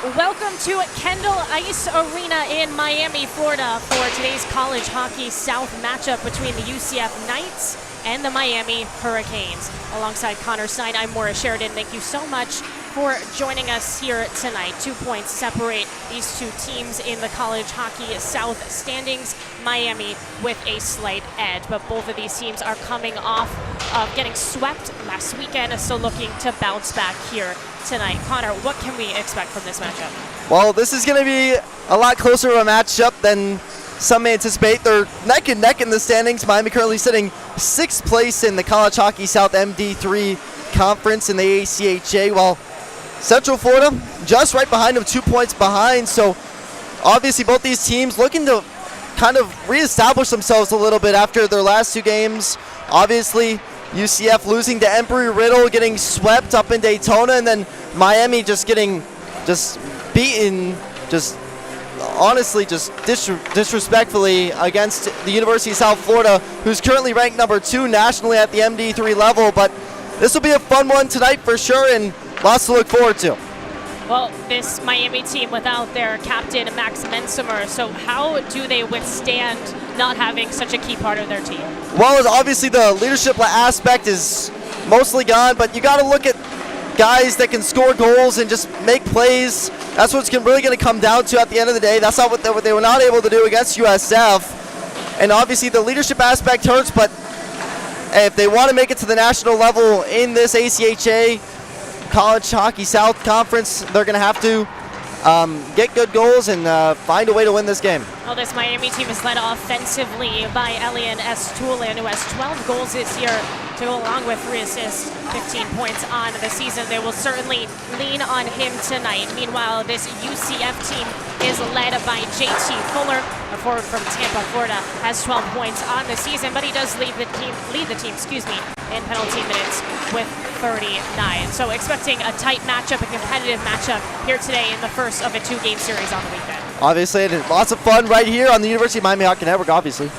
Welcome to Kendall Ice Arena in Miami, Florida for today's College Hockey South matchup between the UCF Knights and the Miami Hurricanes. Alongside Connor Stein, I'm Maura Sheridan. Thank you so much for joining us here tonight. 2 points separate these two teams in the College Hockey South standings. Miami with a slight edge, but both of these teams are coming off of getting swept last weekend, so looking to bounce back here tonight. Connor, what can we expect from this matchup? Well, this is going to be a lot closer of a matchup than some may anticipate. They're neck and neck in the standings. Miami currently sitting 6th place in the College Hockey South MD3 conference in the ACHA, while Central Florida just right behind them, 2 points behind. So obviously both these teams looking to kind of reestablish themselves a little bit after their last two games. Obviously UCF losing to Embry-Riddle, getting swept up in Daytona, and then Miami just getting beaten, honestly disrespectfully against the University of South Florida, who's currently ranked number 2 nationally at the MD3 level. But this will be a fun one tonight for sure, and lots to look forward to. Well, this Miami team without their captain, Max Mensimer, so how do they withstand not having such a key part of their team? Well, obviously the leadership aspect is mostly gone, but you got to look at guys that can score goals and just make plays. That's what's really going to come down to at the end of the day. That's not what they were not able to do against USF. And obviously the leadership aspect hurts, but if they want to make it to the national level in this ACHA College Hockey South Conference, they're going to have to get good goals and find a way to win this game. Well, this Miami team is led offensively by Elian S. Tulin, who has 12 goals this year to go along with 3 assists, 15 points on the season. They will certainly lean on him tonight. Meanwhile, this UCF team is led by JT Fuller, a forward from Tampa, Florida, has 12 points on the season, but he does lead the team, in penalty minutes with 39. So expecting a tight matchup, a competitive matchup here today in the first of a 2-game series on the weekend. Obviously, it is lots of fun right here on the University of Miami Hockey Network, obviously.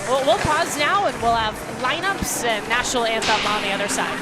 We'll pause now and we'll have lineups and national anthem on the other side.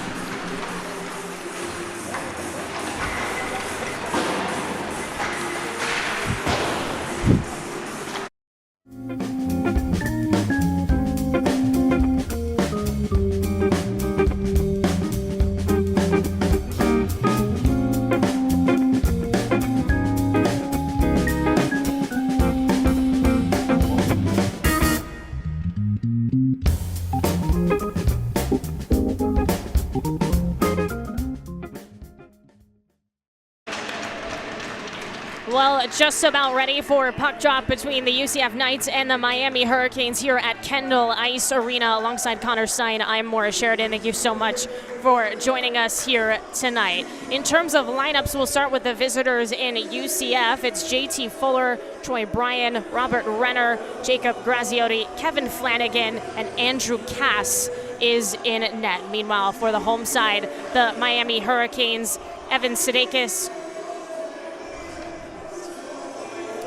Well, just about ready for a puck drop between the UCF Knights and the Miami Hurricanes here at Kendall Ice Arena. Alongside Connor Stein, I'm Maura Sheridan. Thank you so much for joining us here tonight. In terms of lineups, we'll start with the visitors in UCF. It's JT Fuller, Troy Bryan, Robert Renner, Jacob Graziotti, Kevin Flanagan, and Andrew Cass is in net. Meanwhile, for the home side, the Miami Hurricanes, Evan Sudeikis.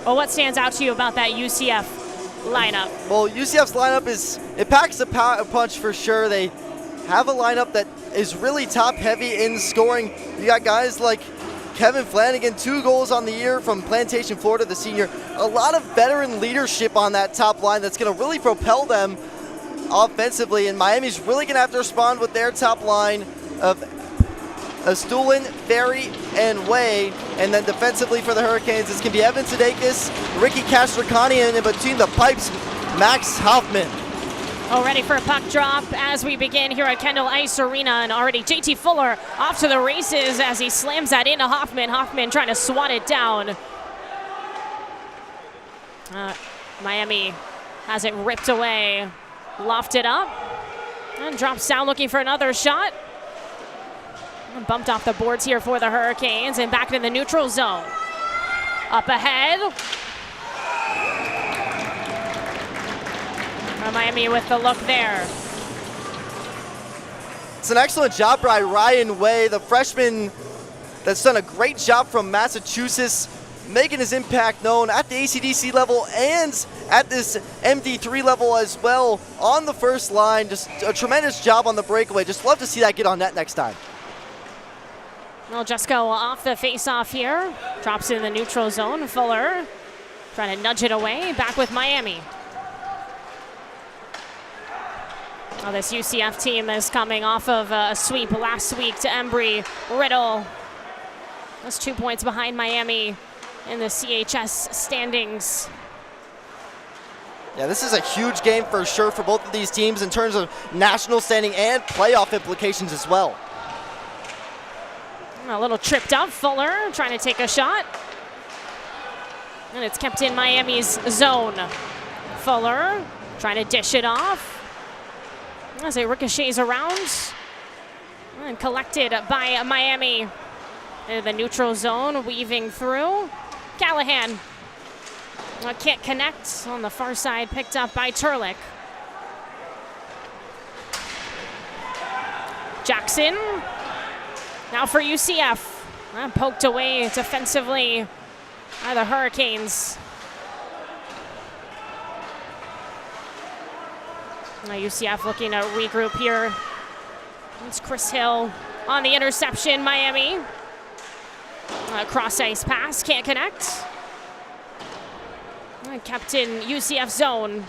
Well, what stands out to you about that UCF lineup? Well, UCF's lineup it packs a punch for sure. They have a lineup that is really top-heavy in scoring. You got guys like Kevin Flanagan, 2 goals on the year from Plantation, Florida, the senior. A lot of veteran leadership on that top line that's going to really propel them offensively, and Miami's really going to have to respond with their top line of Stulin, Ferry, and Way. And then defensively for the Hurricanes, it's going to be Evan Sudeikis, Ricky Castricani, and in between the pipes, Max Hoffman. All ready for a puck drop as we begin here at Kendall Ice Arena, and already JT Fuller off to the races as he slams that into Hoffman. Hoffman trying to swat it down. Miami has it ripped away, lofted up, and drops down looking for another shot. Bumped off the boards here for the Hurricanes and back in the neutral zone. Up ahead. Miami with the look there. It's an excellent job by Ryan Way, the freshman that's done a great job from Massachusetts, making his impact known at the ACDC level and at this MD3 level as well on the first line. Just a tremendous job on the breakaway. Just love to see that get on net next time. We'll just go off the face-off here. Drops in the neutral zone. Fuller trying to nudge it away. Back with Miami. Oh, this UCF team is coming off of a sweep last week to Embry-Riddle. That's 2 points behind Miami in the CHS standings. Yeah, this is a huge game for sure for both of these teams in terms of national standing and playoff implications as well. A little tripped up. Fuller trying to take a shot. And it's kept in Miami's zone. Fuller trying to dish it off. As it ricochets around and collected by Miami. In the neutral zone, weaving through. Callahan can't connect on the far side, picked up by Turlick. Jackson, now for UCF. Poked away defensively by the Hurricanes. UCF looking to regroup here. It's Chris Hill on the interception, Miami. Cross ice pass, can't connect. Kept in UCF zone.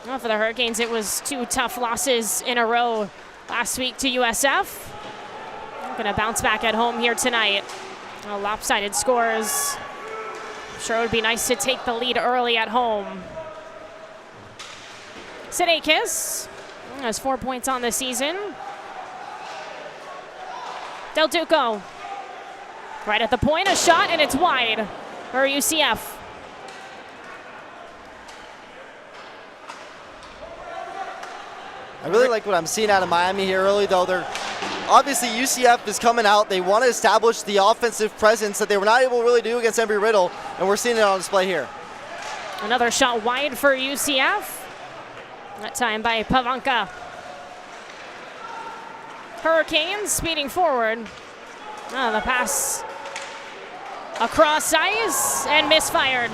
Well, for the Hurricanes, it was 2 tough losses in a row last week to USF. Going to bounce back at home here tonight. Lopsided scores. I'm sure it would be nice to take the lead early at home. Sidakis has 4 points on the season. Del Duco, right at the point, a shot, and it's wide for UCF. I really like what I'm seeing out of Miami here early, though. They're obviously UCF is coming out. They want to establish the offensive presence that they were not able to really do against Embry-Riddle, and we're seeing it on display here. Another shot wide for UCF. That time by Pavanka. Hurricanes speeding forward. The pass across ice and misfired.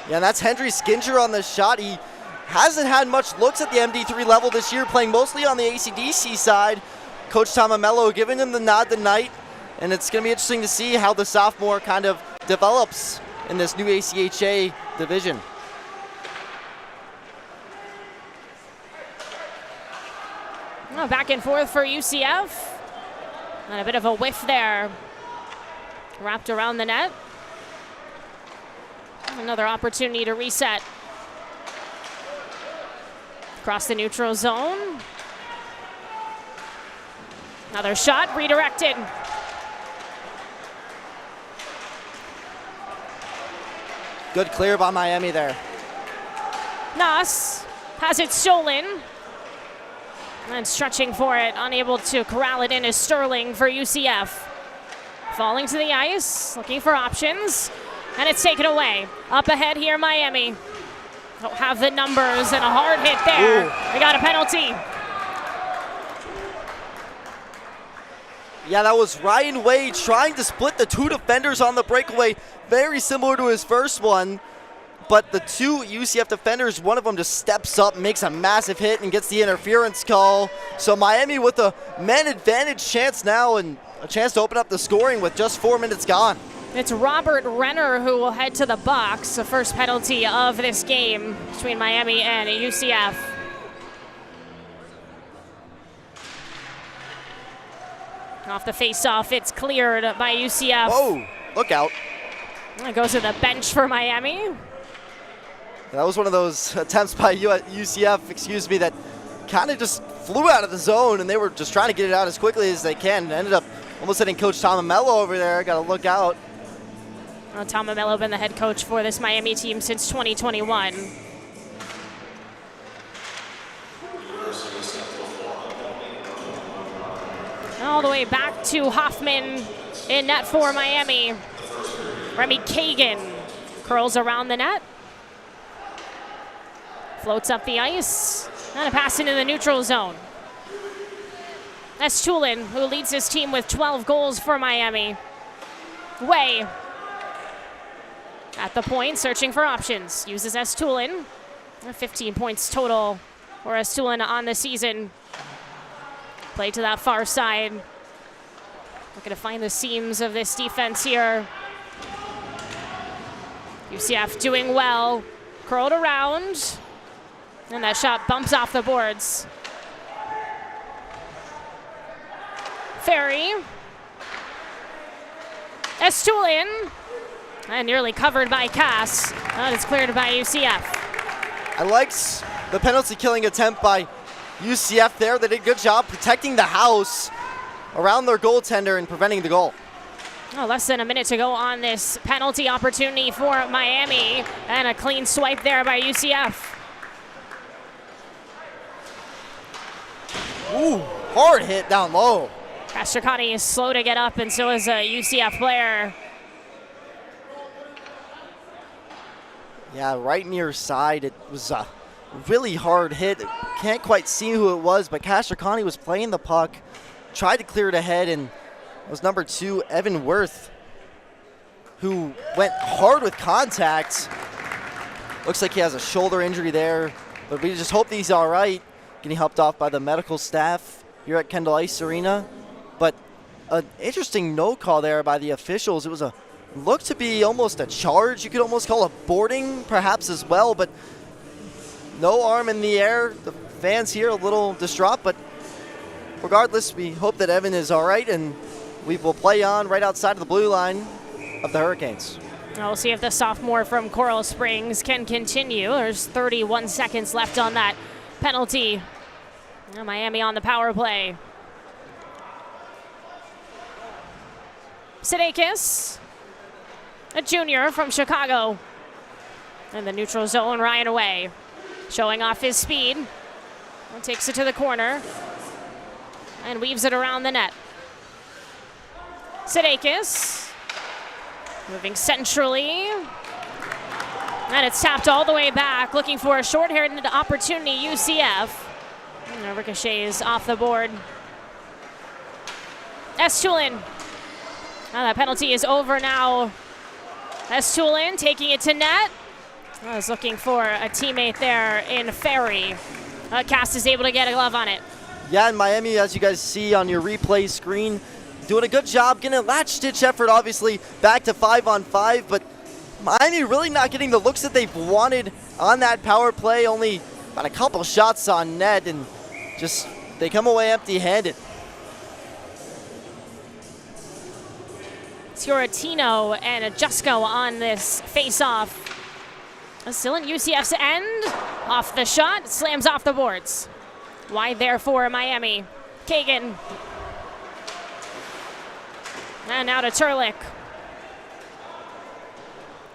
Yeah, and that's Henry Skinger on the shot. He hasn't had much looks at the MD3 level this year, playing mostly on the ACDC side. Coach Tomamello giving him the nod tonight, and it's going to be interesting to see how the sophomore kind of develops in this new ACHA division. Back and forth for UCF. And a bit of a whiff there. Wrapped around the net. Another opportunity to reset. Across the neutral zone. Another shot redirected. Good clear by Miami there. Nas has it stolen. And stretching for it, unable to corral it in is Sterling for UCF. Falling to the ice, looking for options, and it's taken away. Up ahead here, Miami. Don't have the numbers, and a hard hit there. Ooh. We got a penalty. Yeah, that was Ryan Wade trying to split the 2 defenders on the breakaway. Very similar to his first one. But the 2 UCF defenders, one of them just steps up, makes a massive hit, and gets the interference call. So Miami with a man advantage chance now and a chance to open up the scoring with just 4 minutes gone. It's Robert Renner who will head to the box. The first penalty of this game between Miami and UCF. Off the face-off, it's cleared by UCF. Whoa, look out. It goes to the bench for Miami. That was one of those attempts by UCF, that kind of just flew out of the zone, and they were just trying to get it out as quickly as they can. Ended up almost hitting Coach Tomamello over there. Got to look out. Well, Tomamello been the head coach for this Miami team since 2021. All the way back to Hoffman in net for Miami. Remy Kagan curls around the net. Floats up the ice, and a pass into the neutral zone. That's Tulin, who leads his team with 12 goals for Miami. Way at the point, searching for options. Uses Tulin. 15 points total for Tulin on the season. Play to that far side. Looking to find the seams of this defense here. UCF doing well. Curled around. And that shot bumps off the boards. Ferry. Estulin. And nearly covered by Cass. That is cleared by UCF. I liked the penalty killing attempt by UCF there. They did a good job protecting the house around their goaltender and preventing the goal. Oh, less than a minute to go on this penalty opportunity for Miami. And a clean swipe there by UCF. Ooh, hard hit down low. Castricani is slow to get up, and so is a UCF player. Yeah, right near side. It was a really hard hit. Can't quite see who it was, but Castricani was playing the puck, tried to clear it ahead, and it was number 2, Evan Worth, who went hard with contact. Looks like he has a shoulder injury there, but we just hope that he's all right. Getting helped off by the medical staff here at Kendall Ice Arena. But an interesting no call there by the officials. It was looked to be almost a charge. You could almost call it boarding perhaps as well, but no arm in the air. The fans here a little distraught, but regardless, we hope that Evan is all right, and we will play on right outside of the blue line of the Hurricanes. We'll see if the sophomore from Coral Springs can continue. There's 31 seconds left on that penalty. Miami on the power play. Sidakis, a junior from Chicago. In the neutral zone, Ryan away. Showing off his speed. And takes it to the corner. And weaves it around the net. Sidakis. Moving centrally. And it's tapped all the way back. Looking for a short-handed opportunity, UCF. And ricochets off the board. Estulin. That penalty is over now. Estulin taking it to net. I was looking for a teammate there in Ferry. Cass is able to get a glove on it. Yeah, and Miami, as you guys see on your replay screen, doing a good job, getting a latch-stitch effort, obviously, back to 5-on-5, but Miami really not getting the looks that they've wanted on that power play. Only about a couple shots on net, and just they come away empty-handed. Sciortino and Jusko on this face-off. Still in UCF's end. Off the shot, slams off the boards. Wide there for Miami. Kagan. And now to Turlick.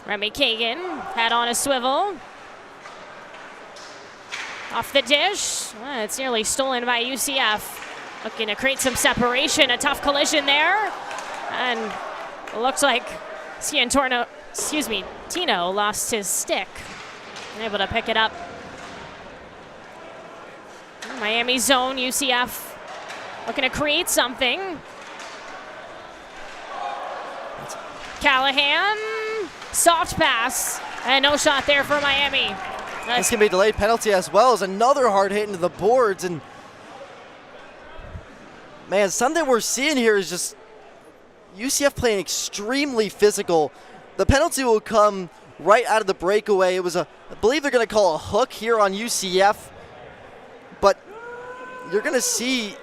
Remy Kagan, head on a swivel. Off the dish. It's nearly stolen by UCF. Looking to create some separation. A tough collision there. And it looks like Tino lost his stick. Able to pick it up. Miami zone, UCF looking to create something. Callahan, soft pass, and no shot there for Miami. This can be a delayed penalty as well as another hard hit into the boards. And man, something we're seeing here is just UCF playing extremely physical. The penalty will come right out of the breakaway. It was I believe they're going to call a hook here on UCF, but you're going to see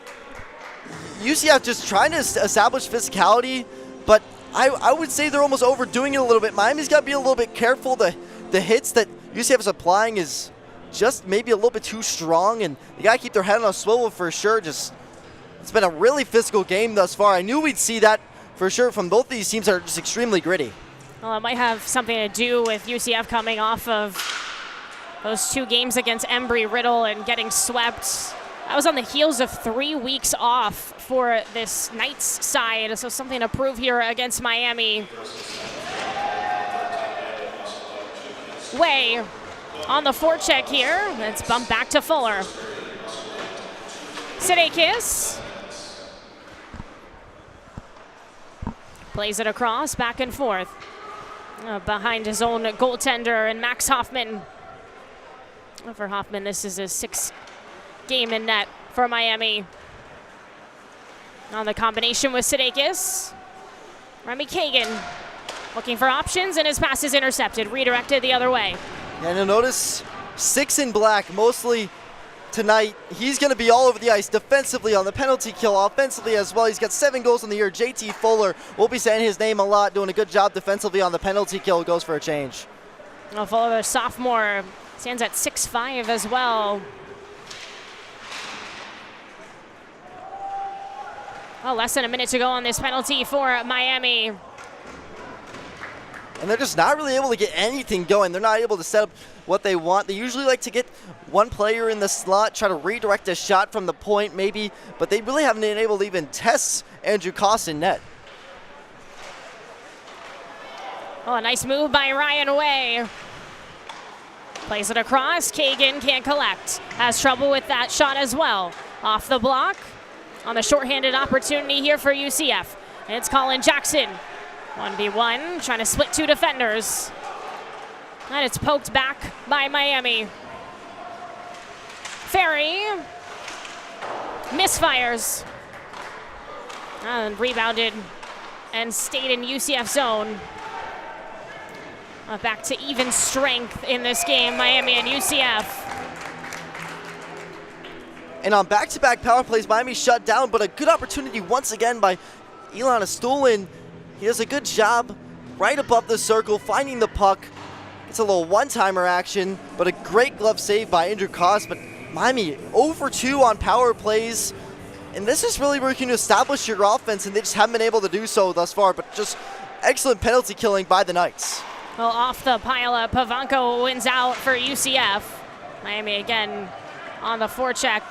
UCF just trying to establish physicality, but I would say they're almost overdoing it a little bit. Miami's got to be a little bit careful. The hits that UCF is applying is just maybe a little bit too strong, and they got to keep their head on a swivel for sure. It's been a really physical game thus far. I knew we'd see that for sure from both these teams that are just extremely gritty. Well, it might have something to do with UCF coming off of those 2 games against Embry-Riddle and getting swept. That was on the heels of 3 weeks off for this Knights side, so something to prove here against Miami. Way on the forecheck here. Let's bump back to Fuller. Sidakis. Plays it across, back and forth. Behind his own goaltender and Max Hoffman. For Hoffman, this is his 6th game in net for Miami. On the combination with Sudeikis. Remy Kagan looking for options, and his pass is intercepted, redirected the other way. And you'll notice 6 in black, mostly tonight. He's going to be all over the ice defensively on the penalty kill, offensively as well. He's got 7 goals in the year. JT Fuller, we'll be saying his name a lot, doing a good job defensively on the penalty kill. Goes for a change. Well, Fuller, sophomore, stands at 6'5" as well. Well, less than a minute to go on this penalty for Miami. And they're just not really able to get anything going. They're not able to set up what they want. They usually like to get one player in the slot, try to redirect a shot from the point maybe, but they really haven't been able to even test Andrew Koss in net. Oh, a nice move by Ryan Way. Plays it across. Kagan can't collect. Has trouble with that shot as well. Off the block. On the shorthanded opportunity here for UCF. It's Colin Jackson. 1v1, trying to split 2 defenders. And it's poked back by Miami. Ferry misfires. And rebounded and stayed in UCF zone. Back to even strength in this game, Miami and UCF. And on back-to-back power plays, Miami shut down, but a good opportunity once again by Elon Astulin. He does a good job right above the circle, finding the puck. It's a little one-timer action, but a great glove save by Andrew Koss. But Miami 0-for-2 on power plays. And this is really where you can establish your offense, and they just haven't been able to do so thus far. But just excellent penalty killing by the Knights. Well, off the pile-up, Pavanko wins out for UCF. Miami again on the forecheck.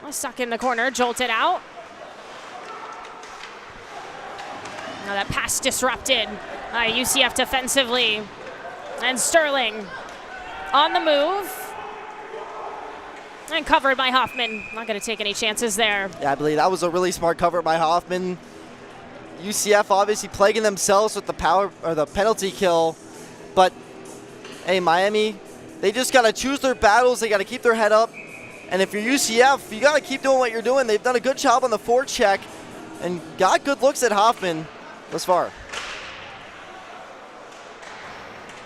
Stuck in the corner, jolted out. Now that pass disrupted by UCF defensively. And Sterling on the move. And covered by Hoffman. Not going to take any chances there. Yeah, I believe that was a really smart cover by Hoffman. UCF obviously plaguing themselves with the power or the penalty kill. But hey, Miami, they just got to choose their battles. They got to keep their head up. And if you're UCF, you got to keep doing what you're doing. They've done a good job on the forecheck and got good looks at Hoffman thus far.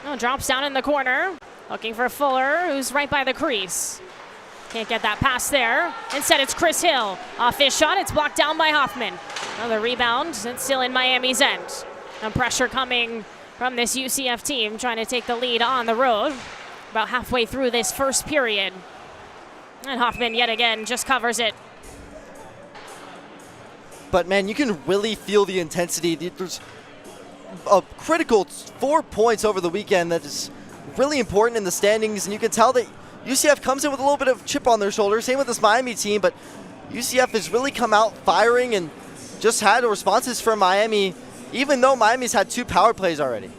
Oh, drops down in the corner. Looking for Fuller, who's right by the crease. Can't get that pass there. Instead, it's Chris Hill. Off his shot, it's blocked down by Hoffman. Another rebound, it's still in Miami's end. And pressure coming from this UCF team, trying to take the lead on the road. About halfway through this first period. And Hoffman, yet again, just covers it. But, man, you can really feel the intensity. There's a critical 4 points over the weekend that is really important in the standings, and you can tell that UCF comes in with a little bit of chip on their shoulder. Same with this Miami team, but UCF has really come out firing and just had responses from Miami, even though Miami's had 2 power plays already.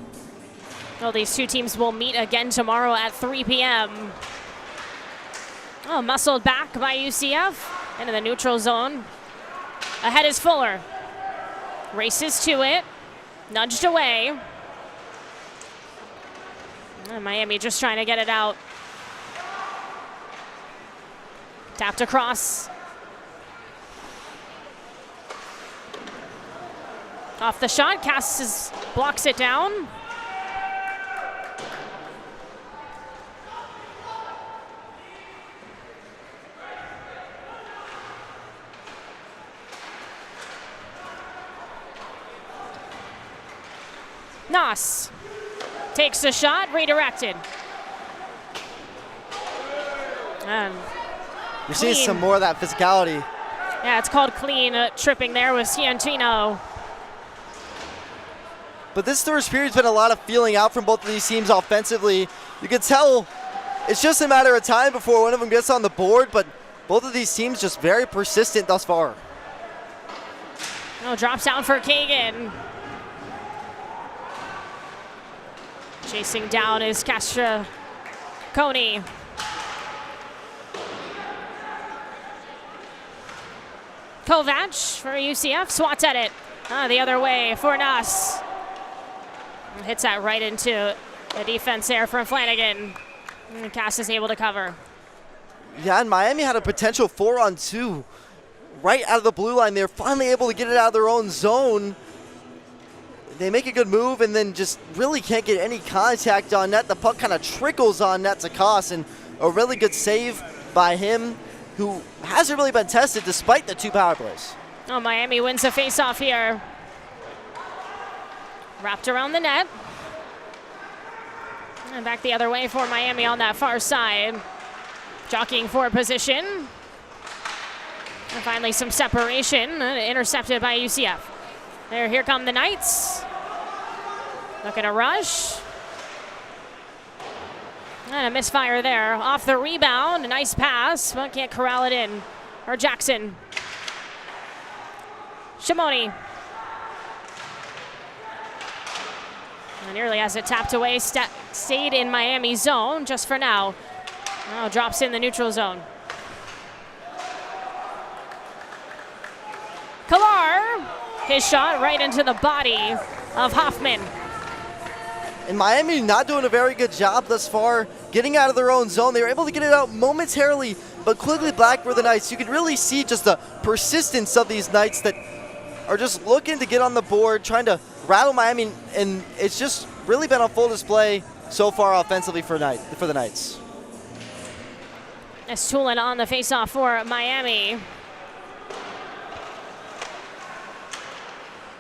Well, these two teams will meet again tomorrow at 3 p.m. Oh, muscled back by UCF into the neutral zone. Ahead is Fuller. Races to it. Nudged away. And Miami just trying to get it out. Tapped across. Off the shot, Cass blocks it down. Noss takes the shot, redirected. And you're seeing some more of that physicality. Yeah, it's called clean tripping there with Ciantino. But this first period's been a lot of feeling out from both of these teams offensively. You can tell it's just a matter of time before one of them gets on the board, but both of these teams just very persistent thus far. Oh, drops down for Kagan. Chasing down is Castra Coney. Kovac for UCF, swats at it. The other way for Noss. Hits that right into the defense there from Flanagan. And Cass is able to cover. Yeah, and Miami had a potential 4-on-2 right out of the blue line. They're finally able to get it out of their own zone. They make a good move and then just really can't get any contact on net. The puck kind of trickles on net to Koss, and a really good save by him, who hasn't really been tested despite the 2 power plays. Oh, Miami wins a face-off here. Wrapped around the net. And back the other way for Miami on that far side. Jockeying for position. And finally some separation, intercepted by UCF. Here come the Knights. Looking to rush. And a misfire there. Off the rebound, a nice pass, but can't corral it in. Or Jackson. Shimoni. Nearly has it tapped away, stayed in Miami zone just for now. Oh, drops in the neutral zone. Kalar, his shot right into the body of Hoffman. And Miami not doing a very good job thus far getting out of their own zone. They were able to get it out momentarily, but quickly black for the Knights. You can really see just the persistence of these Knights that are just looking to get on the board, trying to rattle Miami, and it's just really been on full display so far offensively for the Knights. As Tulin on the faceoff for Miami.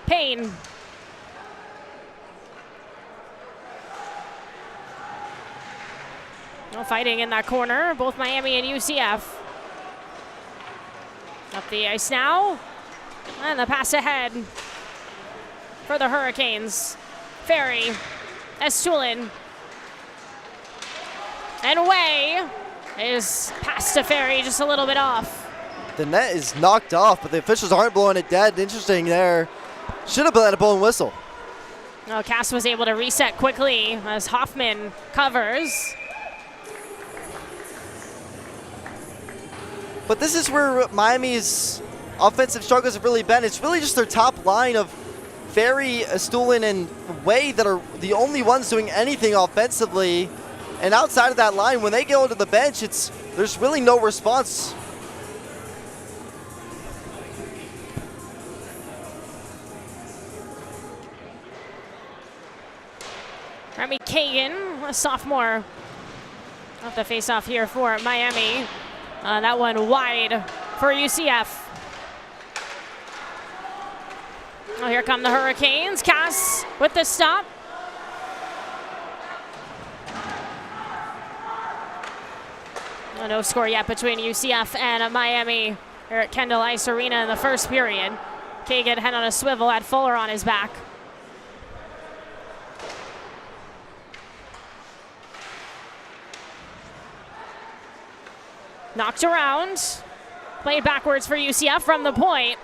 Payne. No fighting in that corner, both Miami and UCF. Up the ice now, and the pass ahead for the Hurricanes. Ferry, Estulin, and Way is pass to Ferry, just a little bit off. The net is knocked off, but the officials aren't blowing it dead. Interesting there. Should have been a blown whistle. No, Cass was able to reset quickly as Hoffman covers. But this is where Miami's offensive struggles have really been. It's really just their top line of Ferry, Estulin, and Way that are the only ones doing anything offensively. And outside of that line, when they go to the bench, there's really no response. Remy Kagan, a sophomore, off the face-off here for Miami. That one wide for UCF. Oh, here come the Hurricanes. Cass with the stop. No score yet between UCF and Miami here at Kendall Ice Arena in the first period. Kagan head on a swivel, had Fuller on his back. Knocked around, played backwards for UCF from the point,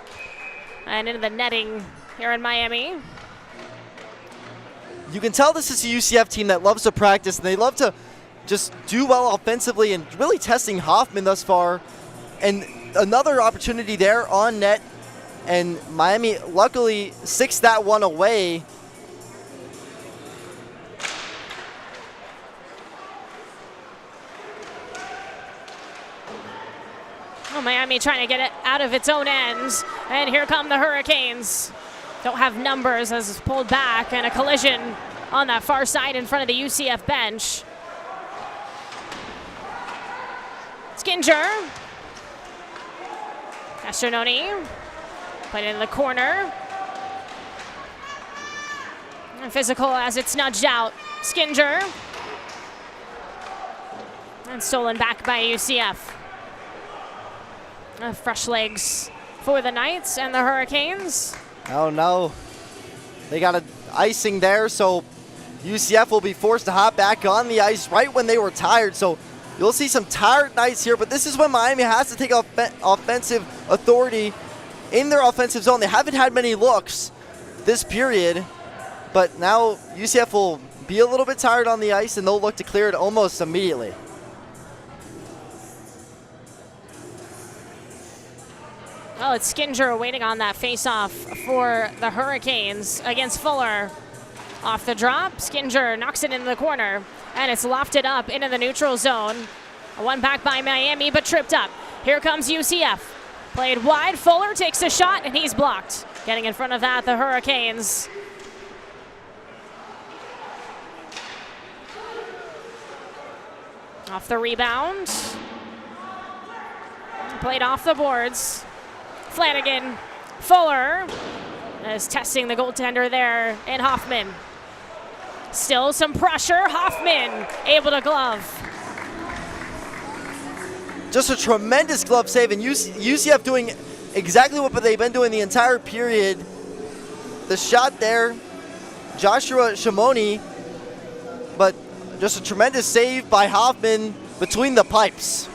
and into the netting here in Miami. You can tell this is a UCF team that loves to practice, and they love to just do well offensively, and really testing Hoffman thus far. And another opportunity there on net, and Miami luckily sixed that one away. Oh, Miami trying to get it out of its own ends. And here come the Hurricanes. Don't have numbers as it's pulled back, and a collision on that far side in front of the UCF bench. Skinger. Castrononi. Put it in the corner. And physical as it's nudged out. Skinger. And stolen back by UCF. Fresh legs for the Knights and the Hurricanes. Oh no, they got an icing there, so UCF will be forced to hop back on the ice right when they were tired. So you'll see some tired Knights here, but this is when Miami has to take offensive authority in their offensive zone. They haven't had many looks this period, but now UCF will be a little bit tired on the ice, and they'll look to clear it almost immediately. Oh, it's Skinger waiting on that face-off for the Hurricanes against Fuller. Off the drop, Skinger knocks it into the corner, and it's lofted up into the neutral zone. One back by Miami, but tripped up. Here comes UCF. Played wide. Fuller takes a shot, and he's blocked. Getting in front of that, the Hurricanes. Off the rebound. Played off the boards. Flanagan. Fuller is testing the goaltender there in Hoffman. Still some pressure. Hoffman able to glove. Just a tremendous glove save, and UCF doing exactly what they've been doing the entire period. The shot there, Joshua Shimoni, but just a tremendous save by Hoffman between the pipes.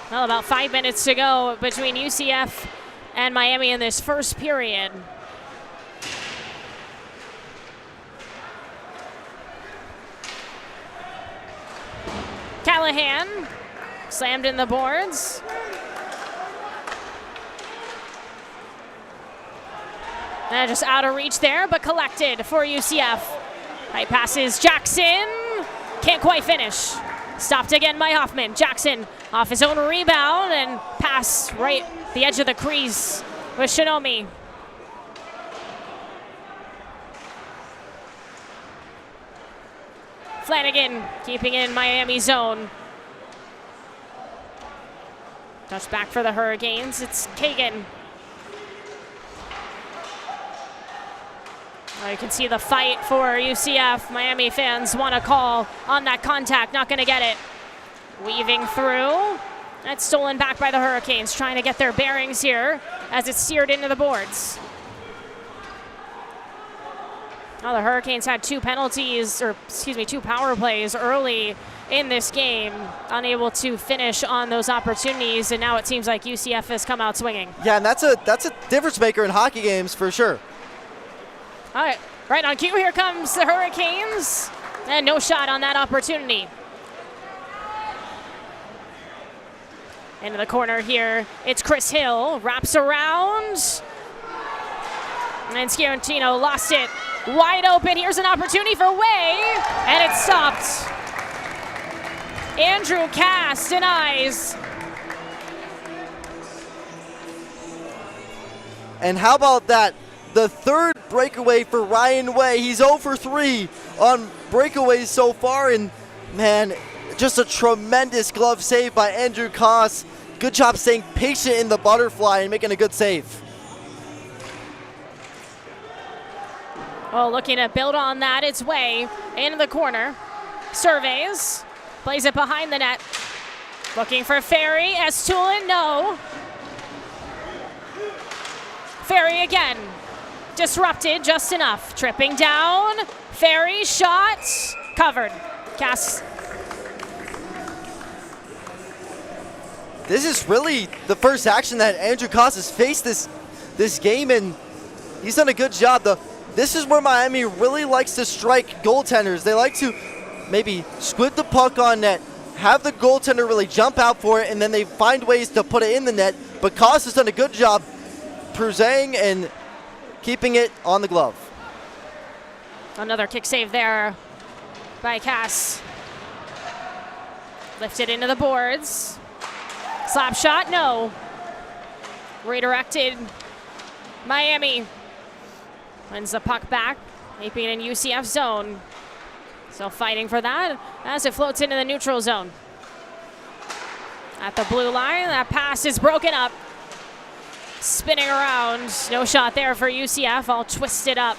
Well, about 5 minutes to go between UCF and Miami in this first period. Callahan slammed in the boards. And just out of reach there, but collected for UCF. Right passes Jackson. Can't quite finish. Stopped again by Hoffman. Jackson off his own rebound and pass right the edge of the crease with Shinomi. Flanagan keeping in Miami zone. Touch back for the Hurricanes. It's Kagan. You can see the fight for UCF. Miami fans want to call on that contact. Not going to get it. Weaving through. That's stolen back by the Hurricanes. Trying to get their bearings here as it's steered into the boards. Oh, the Hurricanes had two power plays early in this game. Unable to finish on those opportunities, and now it seems like UCF has come out swinging. Yeah, and that's a difference maker in hockey games for sure. All right, right on cue, here comes the Hurricanes. And no shot on that opportunity. Into the corner here, it's Chris Hill, wraps around. And Sciarantino lost it. Wide open, here's an opportunity for Way, and it's stopped. Andrew Cass denies. And how about that? The third breakaway for Ryan Way. He's 0 for 3 on breakaways so far, and man, just a tremendous glove save by Andrew Cass. Good job staying patient in the butterfly and making a good save. Well, looking to build on that, it's Way into the corner. Surveys, plays it behind the net. Looking for Ferry, Estulin, no. Ferry again. Disrupted just enough. Tripping down. Ferry shot. Covered. Cass. This is really the first action that Andrew Cass has faced this game, and he's done a good job. This is where Miami really likes to strike goaltenders. They like to maybe squid the puck on net, have the goaltender really jump out for it, and then they find ways to put it in the net. But Cass has done a good job pursuing and keeping it on the glove. Another kick save there by Cass. Lifted into the boards. Slap shot, no. Redirected. Miami wins the puck back, keeping it in UCF zone. Still fighting for that as it floats into the neutral zone. At the blue line, that pass is broken up. Spinning around, no shot there for UCF, all twisted up.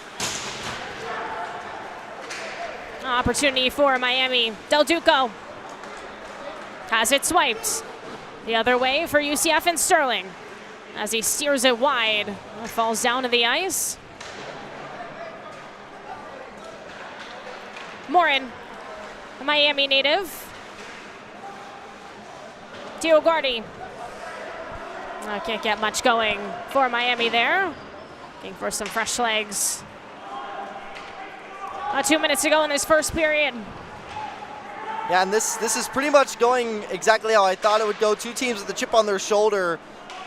Opportunity for Miami. Del Duco has it swiped. The other way for UCF and Sterling as he steers it wide. It falls down to the ice. Morin, a Miami native. Dioguardi. Can't get much going for Miami there. Looking for some fresh legs. 2 minutes to go in this first period. Yeah, and this is pretty much going exactly how I thought it would go. Two teams with a chip on their shoulder,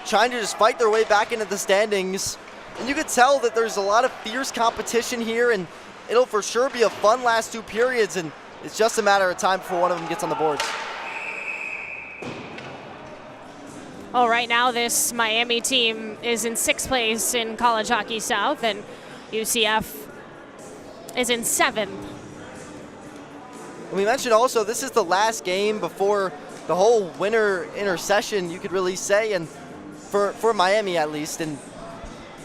trying to just fight their way back into the standings. And you could tell that there's a lot of fierce competition here, and it'll for sure be a fun last 2 periods, and it's just a matter of time before one of them gets on the boards. Oh, right now this Miami team is in 6th place in College Hockey South, and UCF is in 7th. We mentioned also this is the last game before the whole winter intercession, you could really say, and for Miami at least, and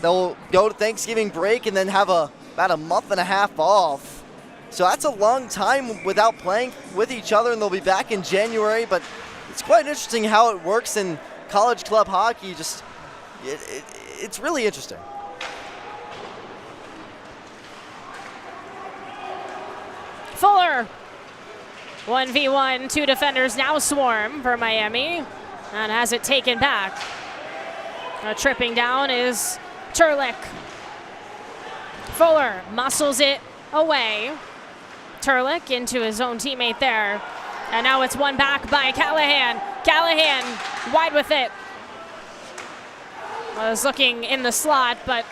they'll go to Thanksgiving break and then have about a month and a half off. So that's a long time without playing with each other, and they'll be back in January. But it's quite interesting how it works in college club hockey. Just it's really interesting. Fuller, 1v1, 2 defenders now swarm for Miami, and has it taken back. Tripping down is Turlick. Fuller muscles it away. Turlick into his own teammate there. And now it's won back by Callahan. Callahan wide with it. Was looking in the slot, but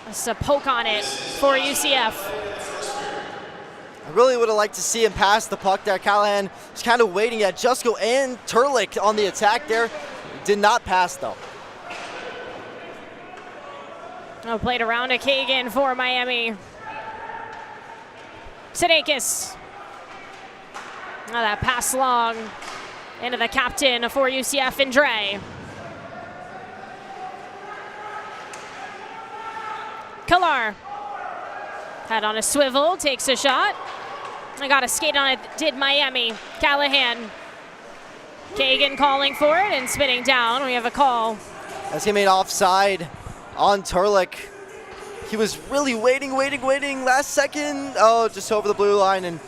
it's a poke on it for UCF. I really would have liked to see him pass the puck there. Callahan was kind of waiting at Jusko and Turlick on the attack there. Did not pass though. Oh, played around to Kagan for Miami. Sidakis. Now that pass long into the captain for UCF and Dre. Kalar. Head on a swivel, takes a shot. I got a skate on it, did Miami. Callahan. Kagan calling for it and spinning down. We have a call. As he made offside on Turlick. He was really waiting last second. Oh, just over the blue line. And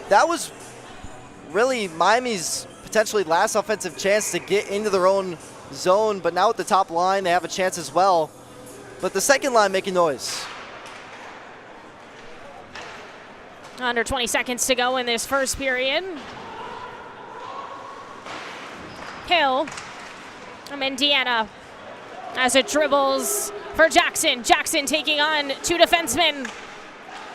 that was really Miami's potentially last offensive chance to get into their own zone. But now with the top line, they have a chance as well. But the second line making noise. Under 20 seconds to go in this first period. Hill from Indiana as it dribbles for Jackson. Jackson taking on 2 defensemen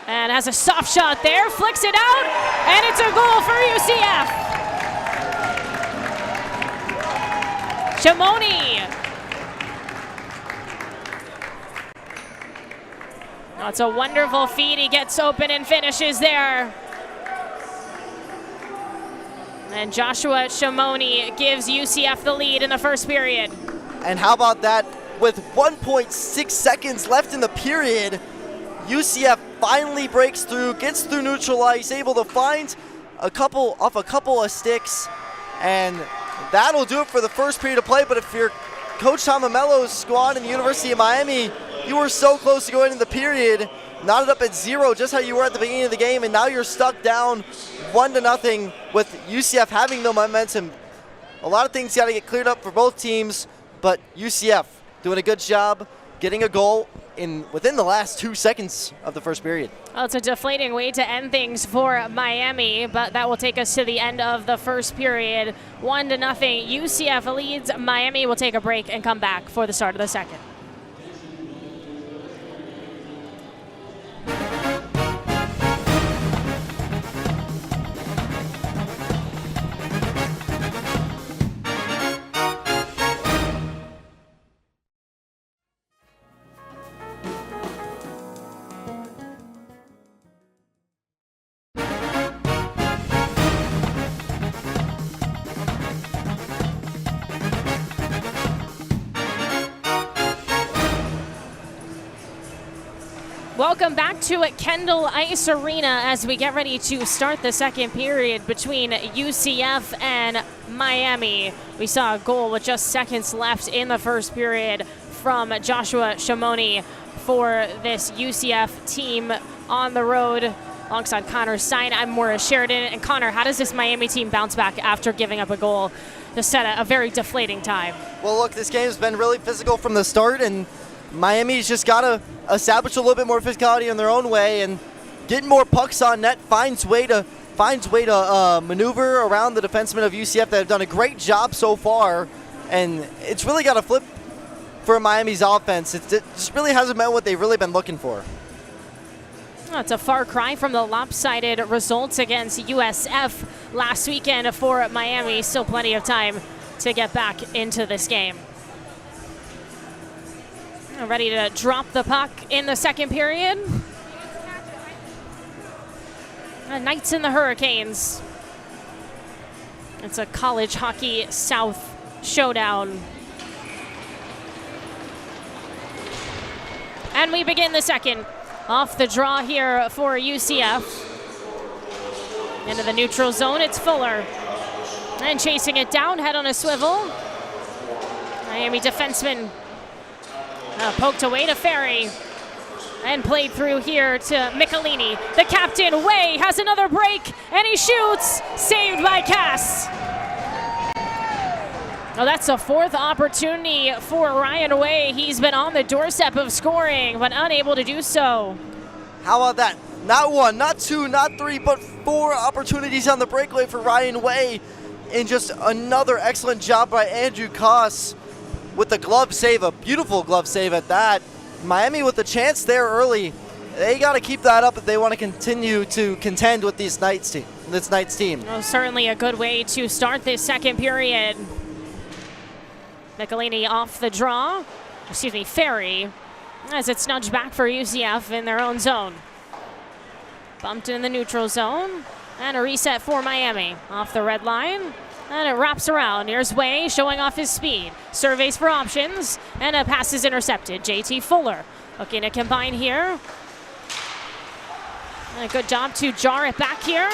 and has a soft shot there, flicks it out, and it's a goal for UCF. Shimoni. Oh, it's a wonderful feed. He gets open and finishes there. And Joshua Shimoni gives UCF the lead in the first period. And how about that? With 1.6 seconds left in the period, UCF finally breaks through, gets through neutral ice, able to find a couple of sticks, and that'll do it for the first period of play. But if you're Coach Tom Amello's squad in the University of Miami, you were so close to going into the period, knotted up at 0, just how you were at the beginning of the game, and now you're stuck down 1-0 with UCF having no momentum. A lot of things got to get cleared up for both teams, but UCF doing a good job getting a goal within the last 2 seconds of the first period. Well, it's a deflating way to end things for Miami, but that will take us to the end of the first period. 1-0. UCF leads. Miami will take a break and come back for the start of the second. Welcome back to Kendall Ice Arena as we get ready to start the second period between UCF and Miami. We saw a goal with just seconds left in the first period from Joshua Shimoni for this UCF team on the road alongside Connor Stein. I'm Maura Sheridan. And Connor, how does this Miami team bounce back after giving up a goal to set a very deflating time? Well, look, this game's been really physical from the start, and Miami's just got to establish a little bit more physicality in their own way and getting more pucks on net, finds way to maneuver around the defensemen of UCF that have done a great job so far, and it's really got to flip for Miami's offense. It just really hasn't been what they've really been looking for. That's a far cry from the lopsided results against USF last weekend for Miami. Still plenty of time to get back into this game. Ready to drop the puck in the second period. Knights and the Hurricanes. It's a College Hockey South showdown. And we begin the second. Off the draw here for UCF. Into the neutral zone, it's Fuller. And chasing it down, head on a swivel. Miami defenseman poked away to Ferry. And played through here to Michelini. The captain, Way, has another break, and he shoots. Saved by Cass. Oh, that's a fourth opportunity for Ryan Way. He's been on the doorstep of scoring, but unable to do so. How about that? Not one, not two, not three, but 4 opportunities on the breakaway for Ryan Way. And just another excellent job by Andrew Koss with the glove save, a beautiful glove save at that. Miami with the chance there early. They got to keep that up if they want to continue to contend with this Knights team. Oh, certainly a good way to start this second period. Michelini off the draw. Ferry, as it's nudged back for UCF in their own zone. Bumped in the neutral zone. And a reset for Miami. Off the red line. And it wraps around. Here's Way showing off his speed. Surveys for options. And a pass is intercepted. JT Fuller looking to combine here. And a good job to jar it back here.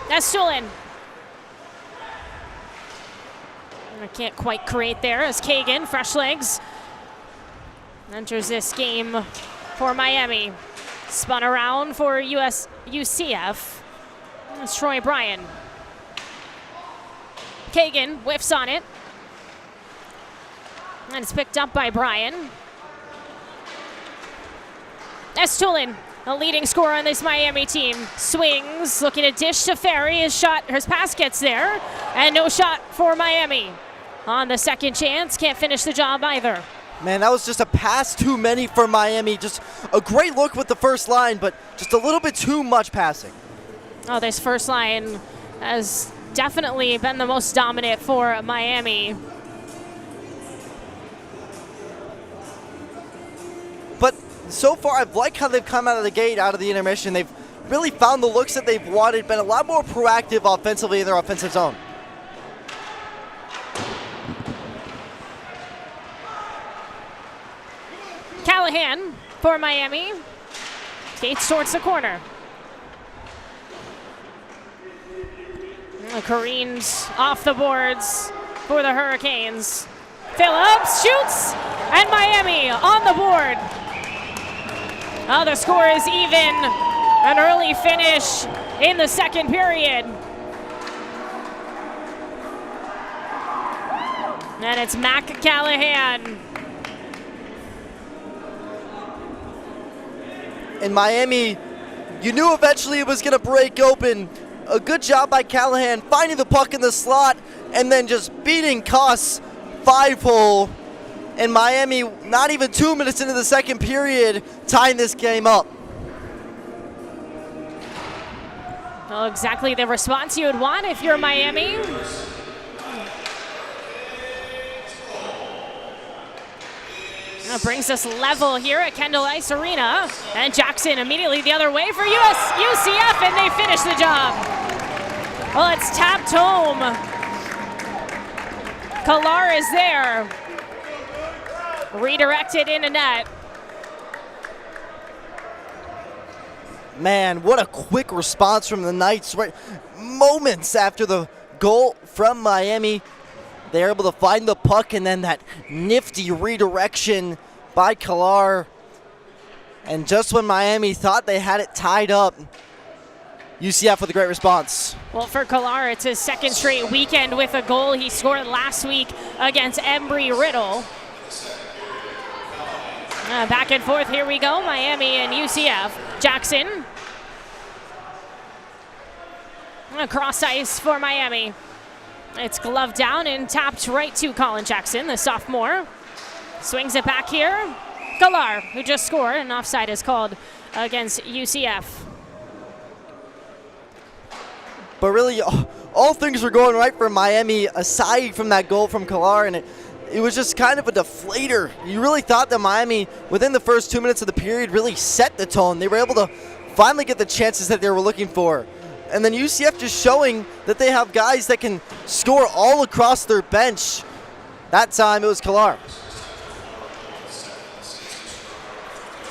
That's stolen. I can't quite create there as Kagan, fresh legs, enters this game for Miami. Spun around for UCF. It's Troy Bryan. Kagan whiffs on it. And it's picked up by Bryan. Estulin, a leading scorer on this Miami team. Swings, looking to dish to Ferry. His pass gets there. And no shot for Miami. On the second chance, can't finish the job either. Man, that was just a pass too many for Miami. Just a great look with the first line, but just a little bit too much passing. Oh, this first line has definitely been the most dominant for Miami. But so far, I've liked how they've come out of the gate, out of the intermission. They've really found the looks that they've wanted, been a lot more proactive offensively in their offensive zone. Callahan for Miami. Skates towards the corner. Careens off the boards for the Hurricanes. Phillips shoots, and Miami on the board. Oh, the score is even. An early finish in the second period. And it's Mac Callahan. In Miami, you knew eventually it was going to break open. A good job by Callahan finding the puck in the slot and then just beating Koss 5-hole. And Miami, not even 2 minutes into the second period, tying this game up. Well, exactly the response you would want if you're Miami. That brings us level here at Kendall Ice Arena. And Jackson immediately the other way for UCF, and they finish the job. Well, it's tapped home. Kalar is there. Redirected into net. Man, what a quick response from the Knights. Right, moments after the goal from Miami, they're able to find the puck, and then that nifty redirection by Kalar. And just when Miami thought they had it tied up, UCF with a great response. Well, for Kalar, it's his second straight weekend with a goal. He scored last week against Embry-Riddle. Back and forth, here we go, Miami and UCF. Jackson. Cross ice for Miami. It's gloved down and tapped right to Colin Jackson, the sophomore. Swings it back here. Galar, who just scored, and offside is called against UCF. But really, all things were going right for Miami, aside from that goal from Kalar, and it was just kind of a deflator. You really thought that Miami, within the first 2 minutes of the period, really set the tone. They were able to finally get the chances that they were looking for. And then UCF just showing that they have guys that can score all across their bench. That time it was Kalar.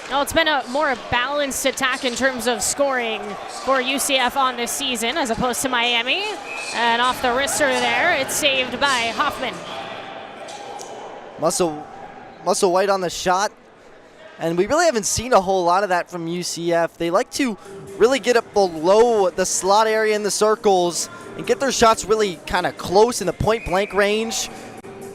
Well, it's been a more balanced attack in terms of scoring for UCF on this season as opposed to Miami. And off the wrister there, it's saved by Hoffman. Muscle White on the shot. And we really haven't seen a whole lot of that from UCF. They like to really get up below the slot area in the circles and get their shots really kind of close in the point blank range.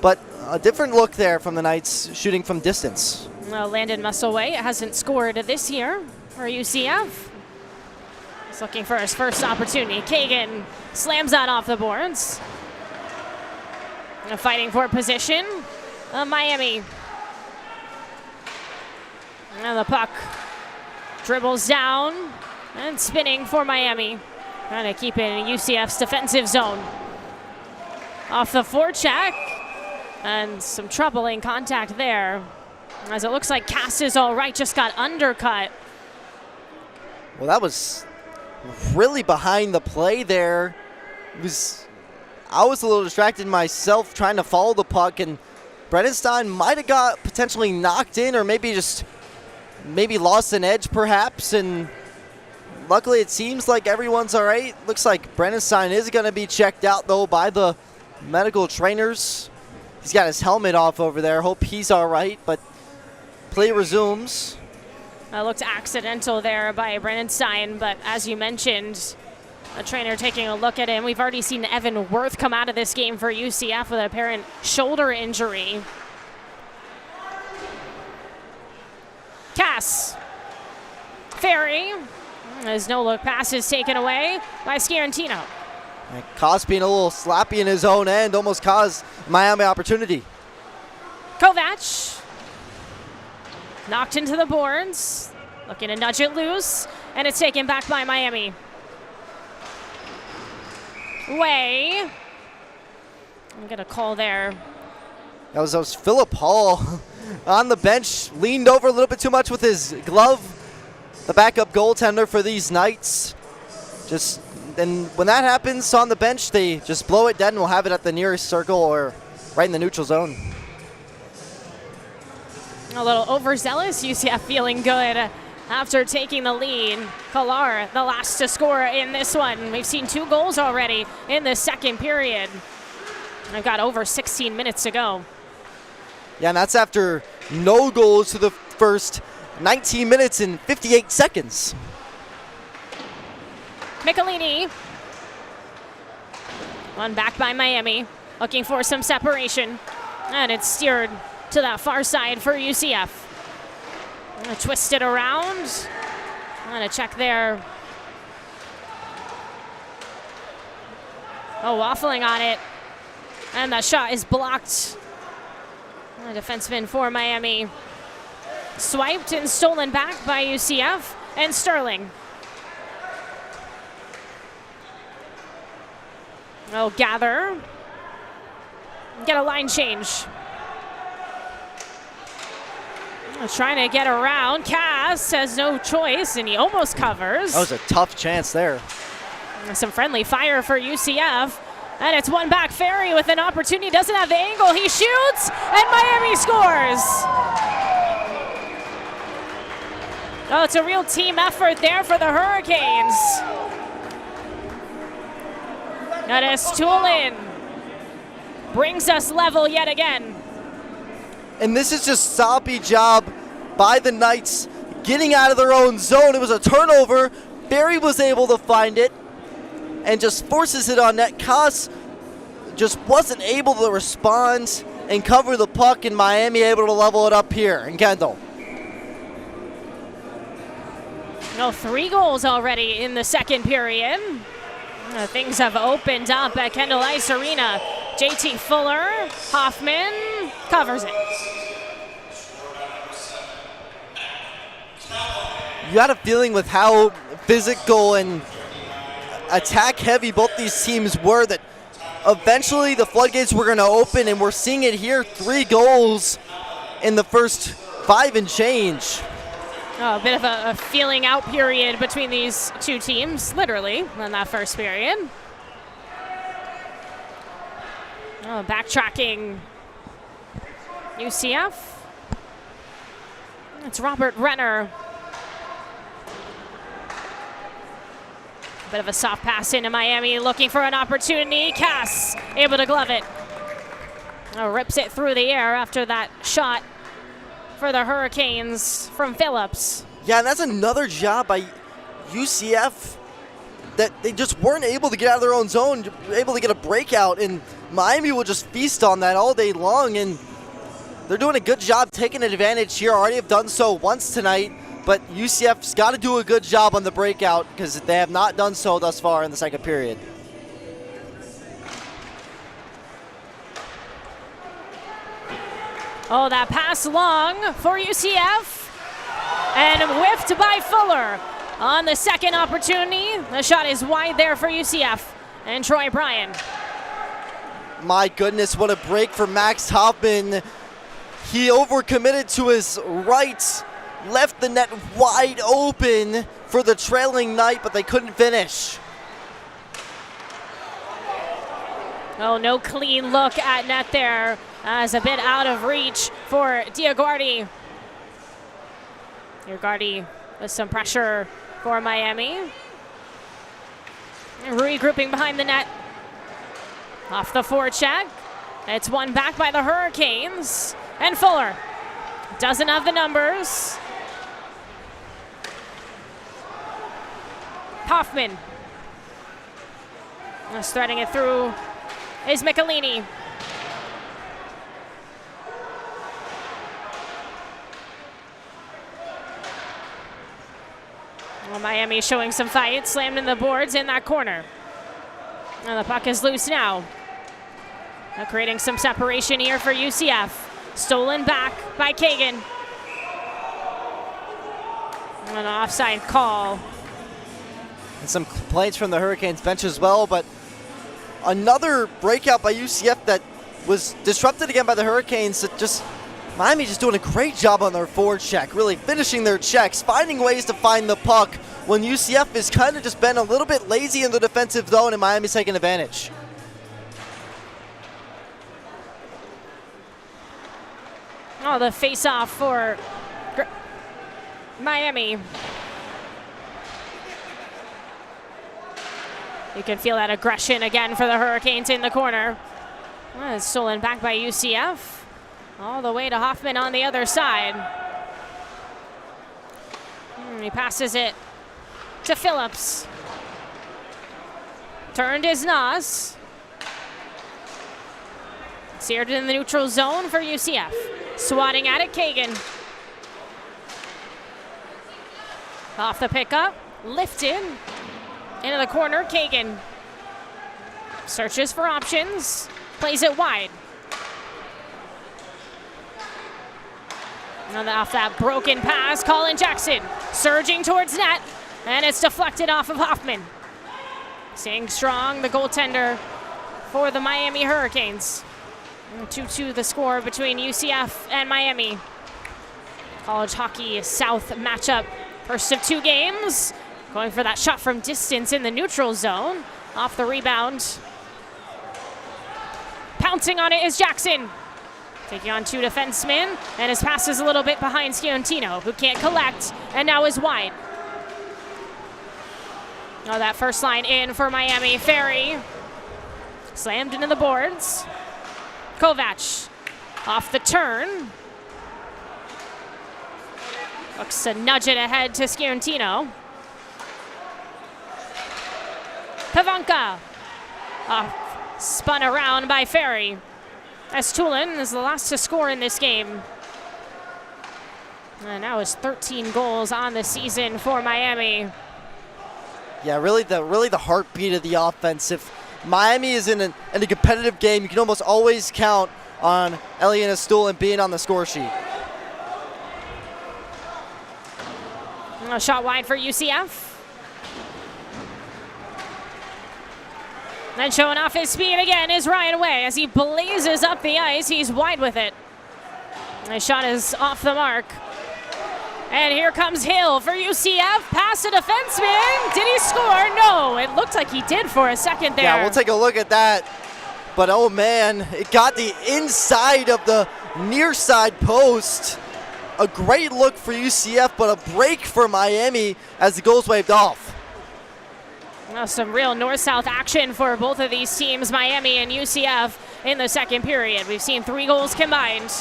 But a different look there from the Knights shooting from distance. Well, Landon Musselwhite hasn't scored this year for UCF. He's looking for his first opportunity. Kagan slams that off the boards. Fighting for position. Miami. And the puck dribbles down and spinning for Miami. Trying to keep it in UCF's defensive zone. Off the forecheck. And some troubling contact there. As it looks like Cass is all right, just got undercut. Well, that was really behind the play there. I was a little distracted myself trying to follow the puck, and Bredenstein might have got potentially knocked in, or maybe lost an edge perhaps, and luckily it seems like everyone's all right. Looks like Bredenstein is going to be checked out though by the medical trainers. He's got his helmet off over there. Hope he's all right, but play resumes. Looked accidental there by Bredenstein, but as you mentioned, a trainer taking a look at him. We've already seen Evan Worth come out of this game for UCF with an apparent shoulder injury. Cass. Ferry. As no-look pass is taken away by Scarantino. Koss being a little sloppy in his own end almost caused Miami opportunity. Kovac. Knocked into the boards. Looking to nudge it loose. And it's taken back by Miami. Way. I'm going to call there. That was Philip Hall on the bench. Leaned over a little bit too much with his glove. The backup goaltender for these Knights. And when that happens on the bench, they just blow it dead and we'll have it at the nearest circle or right in the neutral zone. A little overzealous. UCF feeling good after taking the lead. Kalar, the last to score in this one. We've seen 2 goals already in the second period. I've got over 16 minutes to go. Yeah, and that's after no goals to the first 19 minutes and 58 seconds. Michelini. One back by Miami. Looking for some separation. And it's steered to that far side for UCF. Gonna twist it around. Gonna check there. Oh, waffling on it. And the shot is blocked. A defenseman for Miami. Swiped and stolen back by UCF and Sterling. Oh, gather. Get a line change. Trying to get around. Cass has no choice, and he almost covers. That was a tough chance there. Some friendly fire for UCF. And it's one back. Ferry with an opportunity. Doesn't have the angle. He shoots, and Miami scores. Oh, it's a real team effort there for the Hurricanes. That is Tulin. Brings us level yet again. And this is just sloppy job by the Knights getting out of their own zone. It was a turnover. Ferry was able to find it and just forces it on net. Koss just wasn't able to respond and cover the puck, and Miami able to level it up here in Kendall. No, 3 goals already in the second period. Things have opened up at Kendall Ice Arena. JT Fuller, Hoffman covers it. you had a feeling with how physical and attack heavy both these teams were that eventually the floodgates were going to open, and we're seeing it here. 3 goals in the first 5 and change. Oh, a bit of a feeling out period between these two teams, literally, in that first period. Oh, backtracking UCF. It's Robert Renner. Bit of a soft pass into Miami, looking for an opportunity. Cass able to glove it. Oh, rips it through the air after that shot for the Hurricanes from Phillips. Yeah, and that's another job by UCF that they just weren't able to get out of their own zone, able to get a breakout, and Miami will just feast on that all day long, and they're doing a good job taking advantage here. Already have done so once tonight, but UCF's got to do a good job on the breakout because they have not done so thus far in the second period. Oh, that pass long for UCF, and whiffed by Fuller on the second opportunity. The shot is wide there for UCF and Troy Bryan. My goodness, what a break for Max Hoffman. He overcommitted to his right, left the net wide open for the trailing Knight, but they couldn't finish. Oh, no clean look at net there, as a bit out of reach for Diaguardi. Diaguardi with some pressure for Miami. Regrouping behind the net. Off the forecheck. It's won back by the Hurricanes. And Fuller doesn't have the numbers. Hoffman. Just threading it through is Michelini. Well, Miami showing some fight, slammed in the boards in that corner. And the puck is loose now. Creating some separation here for UCF. Stolen back by Kagan. An offside call. And some complaints from the Hurricanes bench as well, but another breakout by UCF that was disrupted again by the Hurricanes. That just Miami just doing a great job on their forward check, really finishing their checks, finding ways to find the puck when UCF has kind of just been a little bit lazy in the defensive zone, and Miami's taking advantage. Oh, the face-off for Miami. You can feel that aggression again for the Hurricanes in the corner. Well, it's stolen back by UCF. All the way to Hoffman on the other side. He passes it to Phillips. Turned is Nas. Seared in the neutral zone for UCF. Swatting at it, Kagan. Off the pickup, lifted. Into the corner, Kagan. Searches for options, plays it wide. And off that broken pass, Colin Jackson surging towards net, and it's deflected off of Hoffman. Staying strong, the goaltender for the Miami Hurricanes. 2-2 the score between UCF and Miami. College Hockey South matchup, first of 2 games. Going for that shot from distance in the neutral zone. Off the rebound. Pouncing on it is Jackson. Taking on 2 defensemen, and his pass is a little bit behind Sciantino, who can't collect, and now is wide. Oh, that first line in for Miami. Ferry slammed into the boards. Kovac off the turn. Looks to nudge it ahead to Sciantino. Pavanka spun around by Ferry. As Tulin is the last to score in this game. And now is 13 goals on the season for Miami. Yeah, really the heartbeat of the offense. If Miami is in a competitive game, you can almost always count on Eliana Stulin being on the score sheet. A shot wide for UCF. Then showing off his speed again is Ryan Way as he blazes up the ice. He's wide with it. The shot is off the mark. And here comes Hill for UCF. Past the defenseman. Did he score? No. It looked like he did for a second there. Yeah, we'll take a look at that. But oh man, it got the inside of the near side post. A great look for UCF, but a break for Miami as the goal's waved off. Well, some real north-south action for both of these teams, Miami and UCF, in the second period. We've seen 3 goals combined.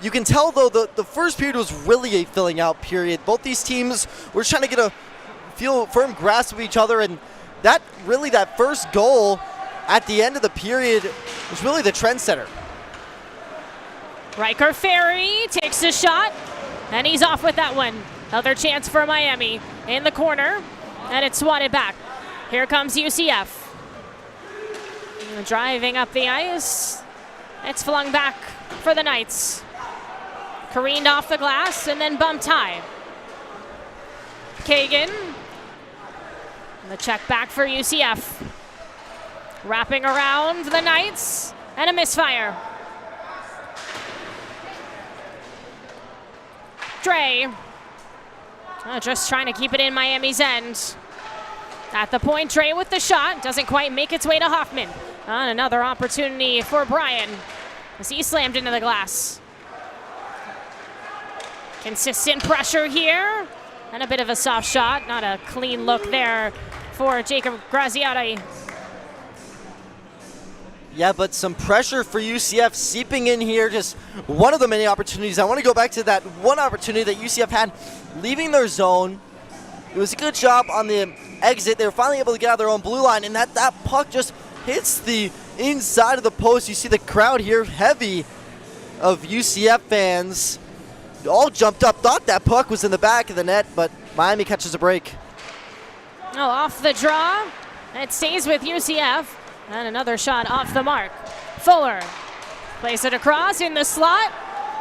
You can tell, though, the first period was really a filling out period. Both these teams were trying to get a firm grasp of each other, and that first goal at the end of the period was really the trendsetter. Riker Ferry takes a shot, and he's off with that one. Another chance for Miami in the corner, and it's swatted back. Here comes UCF. Driving up the ice. It's flung back for the Knights. Careened off the glass and then bumped high. Kagan. And the check back for UCF. Wrapping around the Knights, and a misfire. Dre. Just trying to keep it in Miami's end. At the point, Dre with the shot. Doesn't quite make its way to Hoffman. And another opportunity for Brian as he slammed into the glass. Consistent pressure here. And a bit of a soft shot. Not a clean look there for Jacob Graziati. Yeah, but some pressure for UCF seeping in here. Just one of the many opportunities. I want to go back to that one opportunity that UCF had leaving their zone. It was a good job on the exit. They were finally able to get out of their own blue line, and that puck just hits the inside of the post. You see the crowd here heavy of UCF fans. All jumped up, thought that puck was in the back of the net, but Miami catches a break. Oh, off the draw. It stays with UCF. And another shot off the mark. Fuller plays it across in the slot.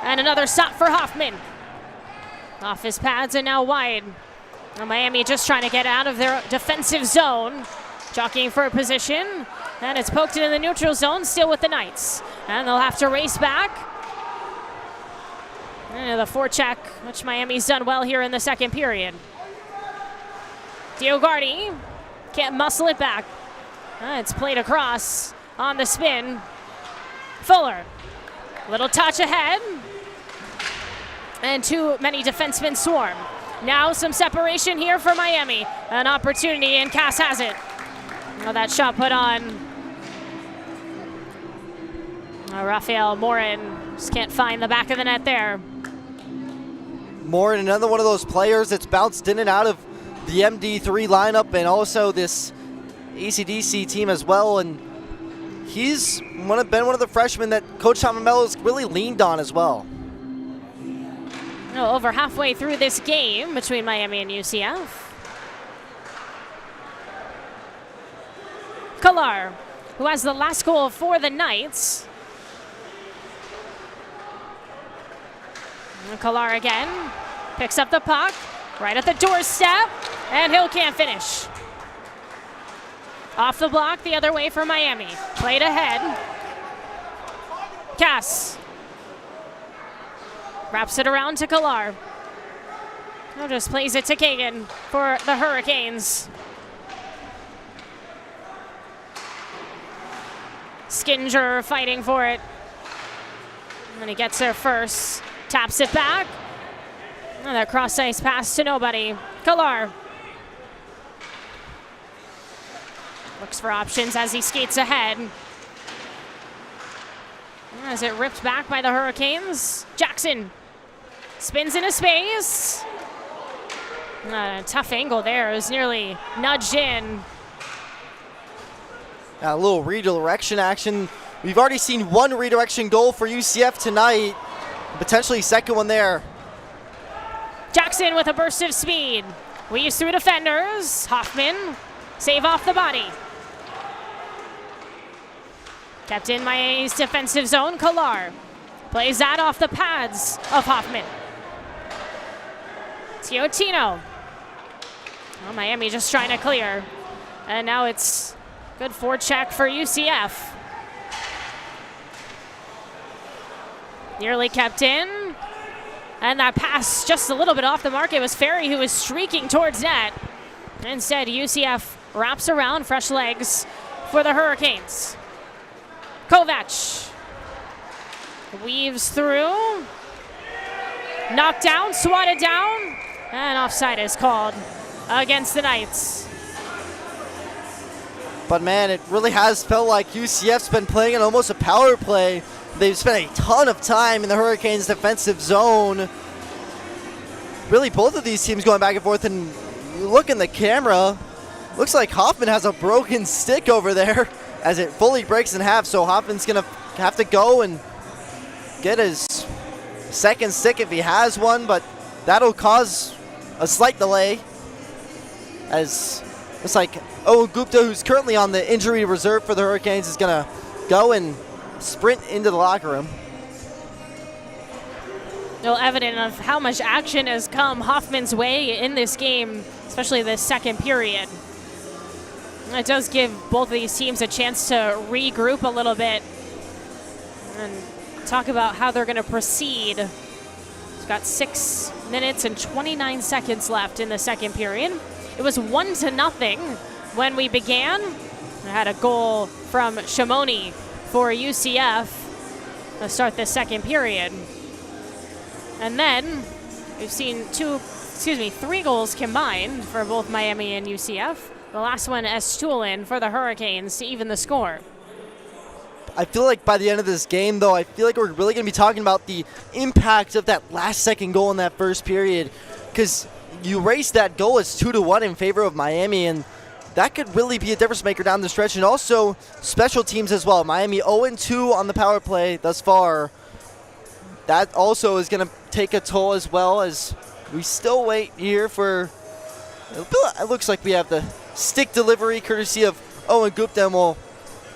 And another stop for Hoffman. Off his pads and now wide. Now Miami just trying to get out of their defensive zone. Jockeying for a position. And it's poked into the neutral zone, still with the Knights. And they'll have to race back. And the forecheck, which Miami's done well here in the second period. Diogardi can't muscle it back. It's played across on the spin. Fuller, little touch ahead. And too many defensemen swarm. Now some separation here for Miami. An opportunity, and Cass has it. Oh, that shot put on Raphael Morin. Just can't find the back of the net there. Morin, another one of those players that's bounced in and out of the MD3 lineup and also this ACDC team as well, and he's been one of the freshmen that Coach Tomamello's really leaned on as well. Over halfway through this game between Miami and UCF. Kalar, who has the last goal for the Knights. And Kalar again, picks up the puck, right at the doorstep, and Hill can't finish. Off the block, the other way for Miami. Played ahead. Cass. Wraps it around to Kalar. Now just plays it to Kagan for the Hurricanes. Skinger fighting for it. And he gets there first. Taps it back. And that cross-ice pass to nobody. Kalar. Looks for options as he skates ahead. As it ripped back by the Hurricanes. Jackson spins into space. Tough angle there. It was nearly nudged in. A little redirection action. We've already seen one redirection goal for UCF tonight. Potentially second one there. Jackson with a burst of speed. Weaves through defenders. Hoffman, save off the body. Kept in Miami's defensive zone. Kalar plays that off the pads of Hoffman. Teotino. Well, Miami just trying to clear. And now it's good forecheck for UCF. Nearly kept in. And that pass just a little bit off the mark. It was Ferry who was streaking towards net. Instead, UCF wraps around, fresh legs for the Hurricanes. Kovac weaves through. Knocked down, swatted down. And offside is called against the Knights. But man, it really has felt like UCF's been playing in almost a power play. They've spent a ton of time in the Hurricanes' defensive zone. Really, both of these teams going back and forth, and look in the camera. Looks like Hoffman has a broken stick over there as it fully breaks in half, so Hoffman's going to have to go and get his second stick if he has one, but that'll cause a slight delay as it's like Owen Gupta, who's currently on the injury reserve for the Hurricanes, is going to go and sprint into the locker room. No evidence of how much action has come Hoffman's way in this game, especially the second period. It does give both of these teams a chance to regroup a little bit and talk about how they're going to proceed. It's got 6 minutes and 29 seconds left in the second period. It was 1-0 when we began. I had a goal from Shimoni for UCF to start the second period. And then we've seen 3 goals combined for both Miami and UCF. The last one, Estulin for the Hurricanes to even the score. I feel like by the end of this game, though, I feel like we're really going to be talking about the impact of that last second goal in that first period, because you race that goal, it's 2-1 in favor of Miami, and that could really be a difference maker down the stretch. And also special teams as well. Miami 0-2 on the power play thus far. That also is going to take a toll, as well as we still wait here for, it looks like we have the stick delivery courtesy of Owen Gupta, and we'll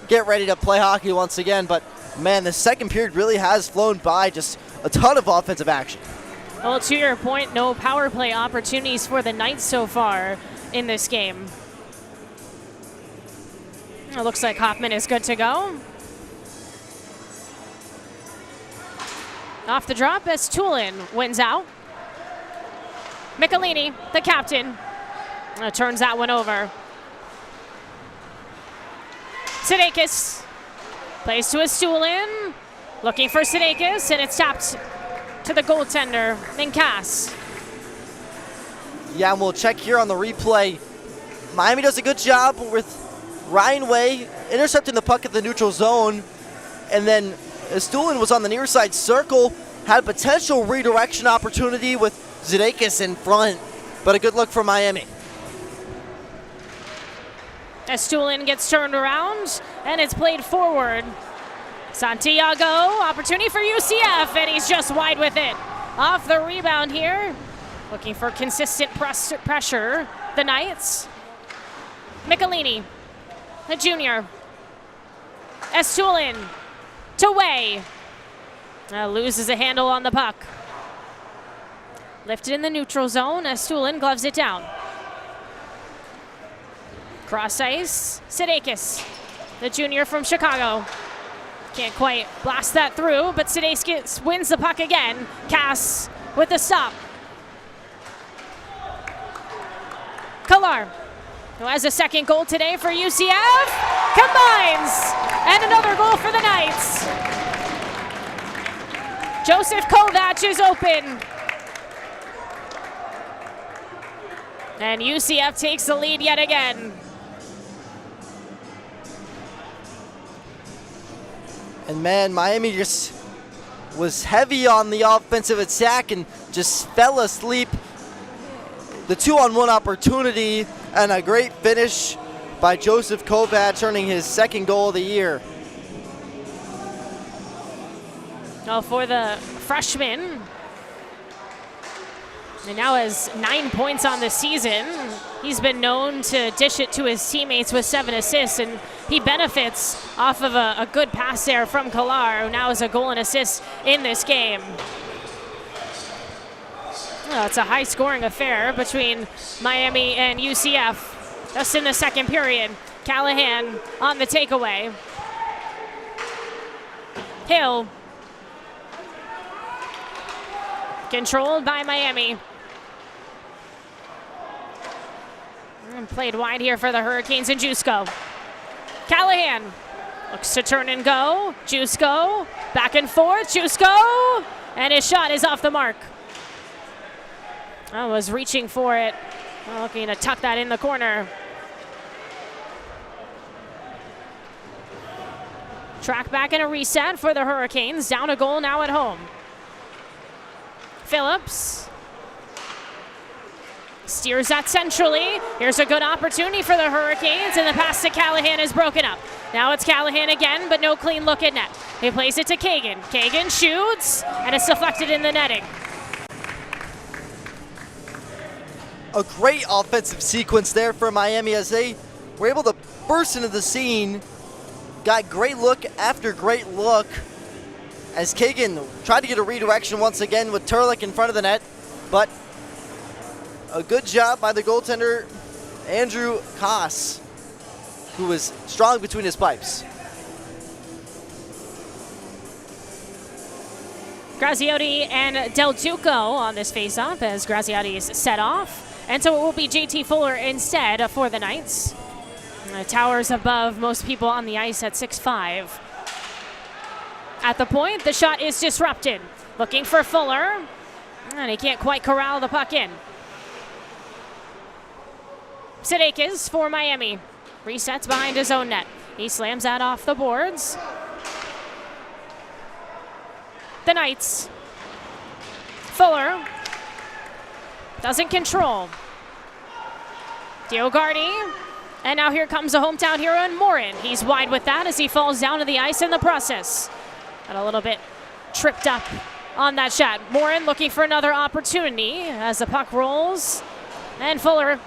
get ready to play hockey once again. But man, the second period really has flown by, just a ton of offensive action. Well, to your point, no power play opportunities for the Knights so far in this game. It looks like Hoffman is good to go. Off the drop, Estulin wins out. Michelini, the captain, turns that one over. Sudeikis plays to Estulin, looking for Sudeikis, and it's tapped to the goaltender, Minkas. Yeah, and we'll check here on the replay. Miami does a good job with Ryan Way intercepting the puck at the neutral zone, and then Estulin was on the near side circle, had a potential redirection opportunity with Sudeikis in front, but a good look for Miami. Estulin gets turned around, and it's played forward. Santiago, opportunity for UCF, and he's just wide with it. Off the rebound here, looking for consistent pressure, the Knights. Michelini, the junior. Estulin to Way. Loses a handle on the puck. Lifted in the neutral zone, Estulin gloves it down. Cross ice, Sudeikis, the junior from Chicago. Can't quite blast that through, but Sudeikis wins the puck again. Cass with the stop. Kalar, who has a second goal today for UCF, combines! And another goal for the Knights. Joseph Kovac is open. And UCF takes the lead yet again. And man, Miami just was heavy on the offensive attack and just fell asleep. The 2-on-1 opportunity and a great finish by Joseph Kovac, earning his second goal of the year. Well, for the freshman, and now has 9 points on the season. He's been known to dish it to his teammates with 7 assists, and he benefits off of a good pass there from Kalar, who now has a goal and assist in this game. Well, it's a high-scoring affair between Miami and UCF. Just in the second period. Callahan on the takeaway. Hill. Controlled by Miami. And played wide here for the Hurricanes and Jusko. Callahan looks to turn and go. Jusko back and forth. Jusko, and his shot is off the mark. I was reaching for it. Looking to tuck that in the corner. Track back and a reset for the Hurricanes. Down a goal now at home. Phillips steers that centrally. Here's a good opportunity for the Hurricanes, and the pass to Callahan is broken up. Now it's Callahan again, but no clean look at net. He plays it to Kagan. Kagan shoots, and it's deflected in the netting. A great offensive sequence there for Miami as they were able to burst into the scene. Got great look after great look as Kagan tried to get a redirection once again with Turlick in front of the net, but a good job by the goaltender, Andrew Koss, who was strong between his pipes. Graziotti and Del Duco on this faceoff as Graziotti is set off. And so it will be JT Fuller instead for the Knights. Towers above most people on the ice at 6'5". At the point, the shot is disrupted. Looking for Fuller, and he can't quite corral the puck in. Sidakis for Miami. Resets behind his own net. He slams that off the boards. The Knights. Fuller doesn't control. Diogardi. And now here comes a hometown hero in Morin. He's wide with that as he falls down to the ice in the process. And a little bit tripped up on that shot. Morin looking for another opportunity as the puck rolls. And Fuller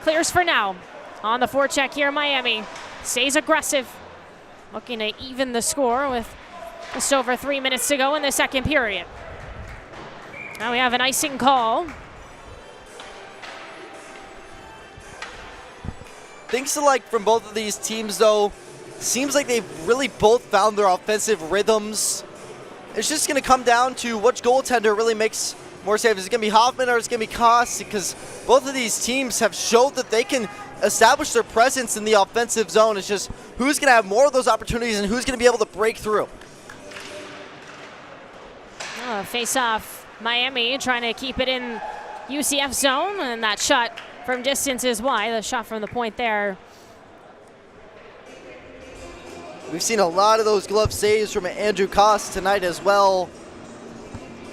clears for now. On the forecheck here, Miami stays aggressive. Looking to even the score with just over 3 minutes to go in the second period. Now we have an icing call. Things to like from both of these teams, though. Seems like they've really both found their offensive rhythms. It's just going to come down to which goaltender really makes more saves. Is it going to be Hoffman or is it going to be Koss? Because both of these teams have showed that they can establish their presence in the offensive zone. It's just who's going to have more of those opportunities and who's going to be able to break through. Face off, Miami trying to keep it in UCF zone, and that shot from distance is wide. The shot from the point there. We've seen a lot of those glove saves from Andrew Koss tonight as well.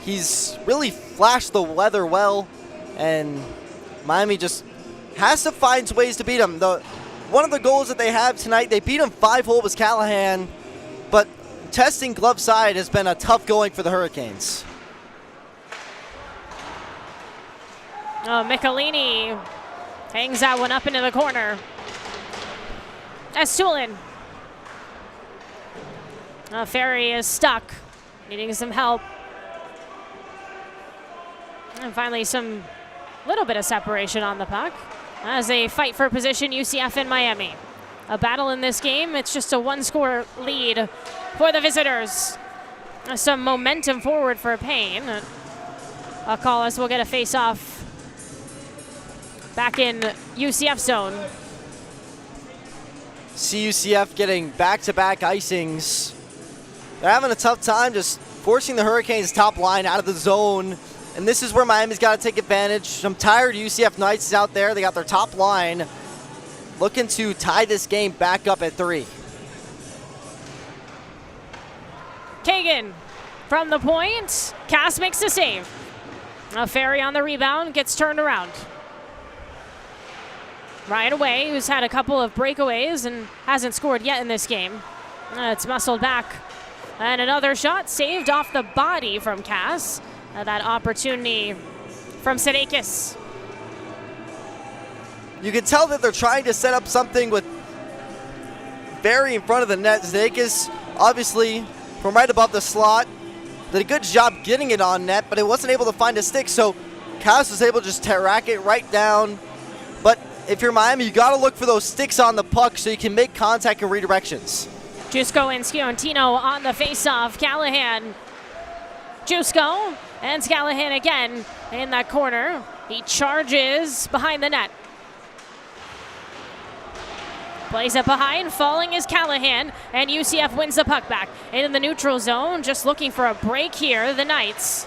He's really flashed the weather well, and Miami just has to find ways to beat him. One of the goals that they have tonight, they beat him 5-hole was Callahan, but testing glove side has been a tough going for the Hurricanes. Michelini hangs that one up into the corner. Estulin. Ferry is stuck, needing some help. And finally some little bit of separation on the puck as they fight for position, UCF and Miami. A battle in this game. It's just a one-score lead for the visitors. Some momentum forward for Payne. I'll call us. We'll get a face-off back in UCF zone. UCF getting back-to-back icings. They're having a tough time just forcing the Hurricanes' top line out of the zone. And this is where Miami's got to take advantage. Some tired UCF Knights is out there. They got their top line looking to tie this game back up at 3. Kagan from the point. Cass makes the save. Ferry on the rebound, gets turned around. Right away, who's had a couple of breakaways and hasn't scored yet in this game. It's muscled back. And another shot saved off the body from Cass. That opportunity from Sidakis. You can tell that they're trying to set up something with Ferry in front of the net. Sidakis, obviously, from right above the slot, did a good job getting it on net, but it wasn't able to find a stick. So Cass was able to just rack it right down. But if you're Miami, you got to look for those sticks on the puck so you can make contact and redirections. Jusko and Sciortino on the faceoff. Callahan. Jusko and Callahan again in that corner. He charges behind the net. Plays it behind, falling is Callahan, and UCF wins the puck back. In the neutral zone, just looking for a break here, the Knights.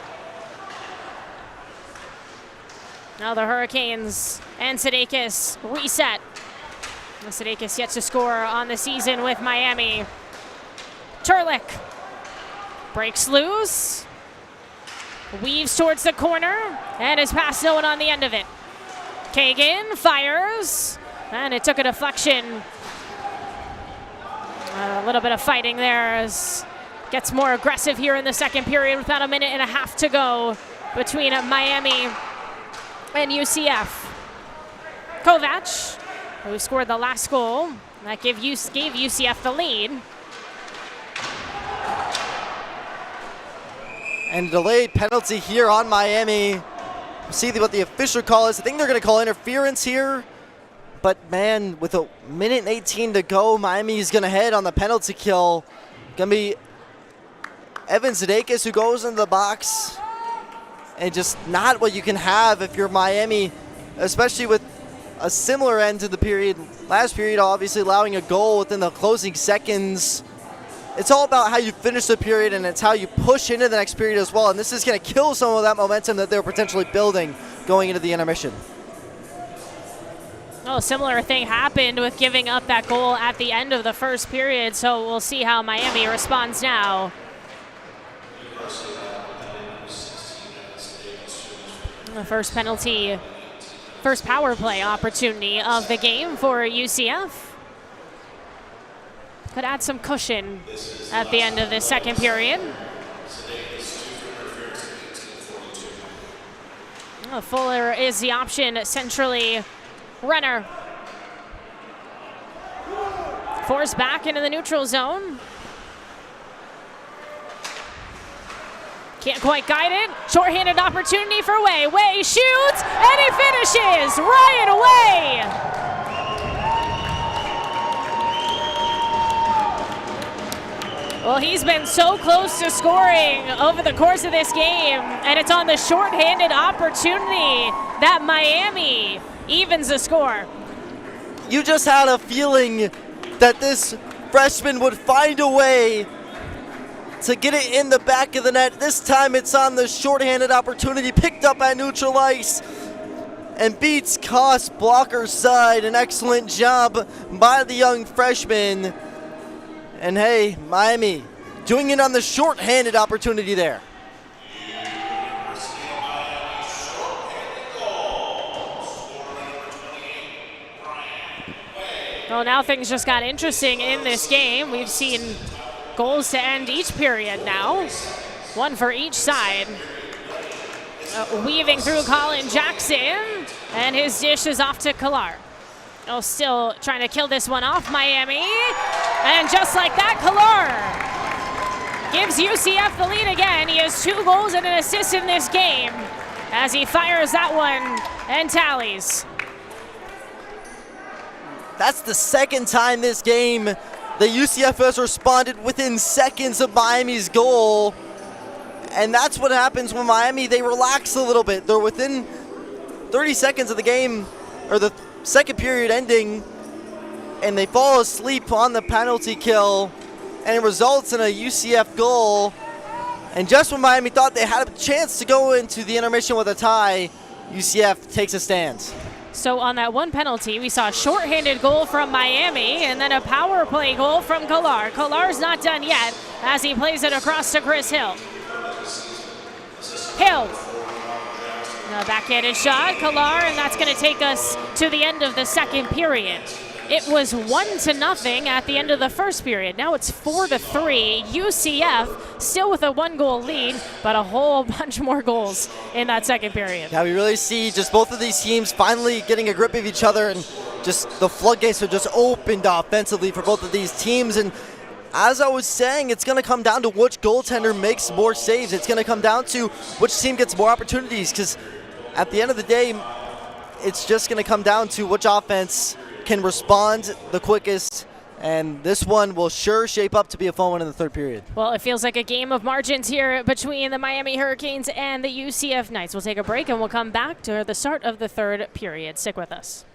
Now the Hurricanes and Sudeikis reset. Sudeikis yet to score on the season with Miami. Turlick breaks loose, weaves towards the corner, and is past no one on the end of it. Kagan fires, and it took a deflection. A little bit of fighting there as gets more aggressive here in the second period with about a minute and a half to go between Miami and UCF. Kovac, who scored the last goal, that gave UCF the lead. And delayed penalty here on Miami. See what the official call is. I think they're going to call interference here. But man, with a minute and 18 to go, Miami is going to head on the penalty kill. Going to be Evan Sudeikis who goes into the box. And just not what you can have if you're Miami, especially with a similar end to the period. Last period, obviously allowing a goal within the closing seconds. It's all about how you finish the period, and it's how you push into the next period as well. And this is going to kill some of that momentum that they were potentially building going into the intermission. Oh, similar thing happened with giving up that goal at the end of the first period, so we'll see how Miami responds now. The first penalty, first power play opportunity of the game for UCF. Could add some cushion at the end of this second period. Fuller is the option centrally. Renner. Forced back into the neutral zone. Can't quite guide it. Short-handed opportunity for Way. Way shoots, and he finishes. Ryan Way. Well, he's been so close to scoring over the course of this game, and it's on the short-handed opportunity that Miami evens the score. You just had a feeling that this freshman would find a way to get it in the back of the net. This time it's on the short-handed opportunity, picked up at neutral ice, and beats Koss blocker's side. An excellent job by the young freshman. And hey, Miami doing it on the short-handed opportunity there. Well, now things just got interesting in this game. We've seen goals to end each period now. One for each side. Weaving through Colin Jackson, and his dish is off to Kalar. Oh, still trying to kill this one off, Miami. And just like that, Kalar gives UCF the lead again. He has 2 goals and an assist in this game as he fires that one and tallies. That's the second time this game the UCF has responded within seconds of Miami's goal. And that's what happens when Miami, they relax a little bit. They're within 30 seconds of the game, or the second period ending, and they fall asleep on the penalty kill, and it results in a UCF goal. And just when Miami thought they had a chance to go into the intermission with a tie, UCF takes a stand. So on that one penalty, we saw a shorthanded goal from Miami and then a power play goal from Kalar. Kalar's not done yet as he plays it across to Chris Hill. Hill. A backhanded shot, Kalar, and that's going to take us to the end of the second period. It was 1-0 at the end of the first period. Now it's 4-3. UCF still with a 1-goal lead, but a whole bunch more goals in that second period. Yeah, we really see just both of these teams finally getting a grip of each other, and just the floodgates are just opened offensively for both of these teams. And as I was saying, it's going to come down to which goaltender makes more saves. It's going to come down to which team gets more opportunities, because at the end of the day, it's just going to come down to which offense can respond the quickest, and this one will sure shape up to be a fun one in the third period. Well, it feels like a game of margins here between the Miami Hurricanes and the UCF Knights. We'll take a break and we'll come back to the start of the third period. Stick with us.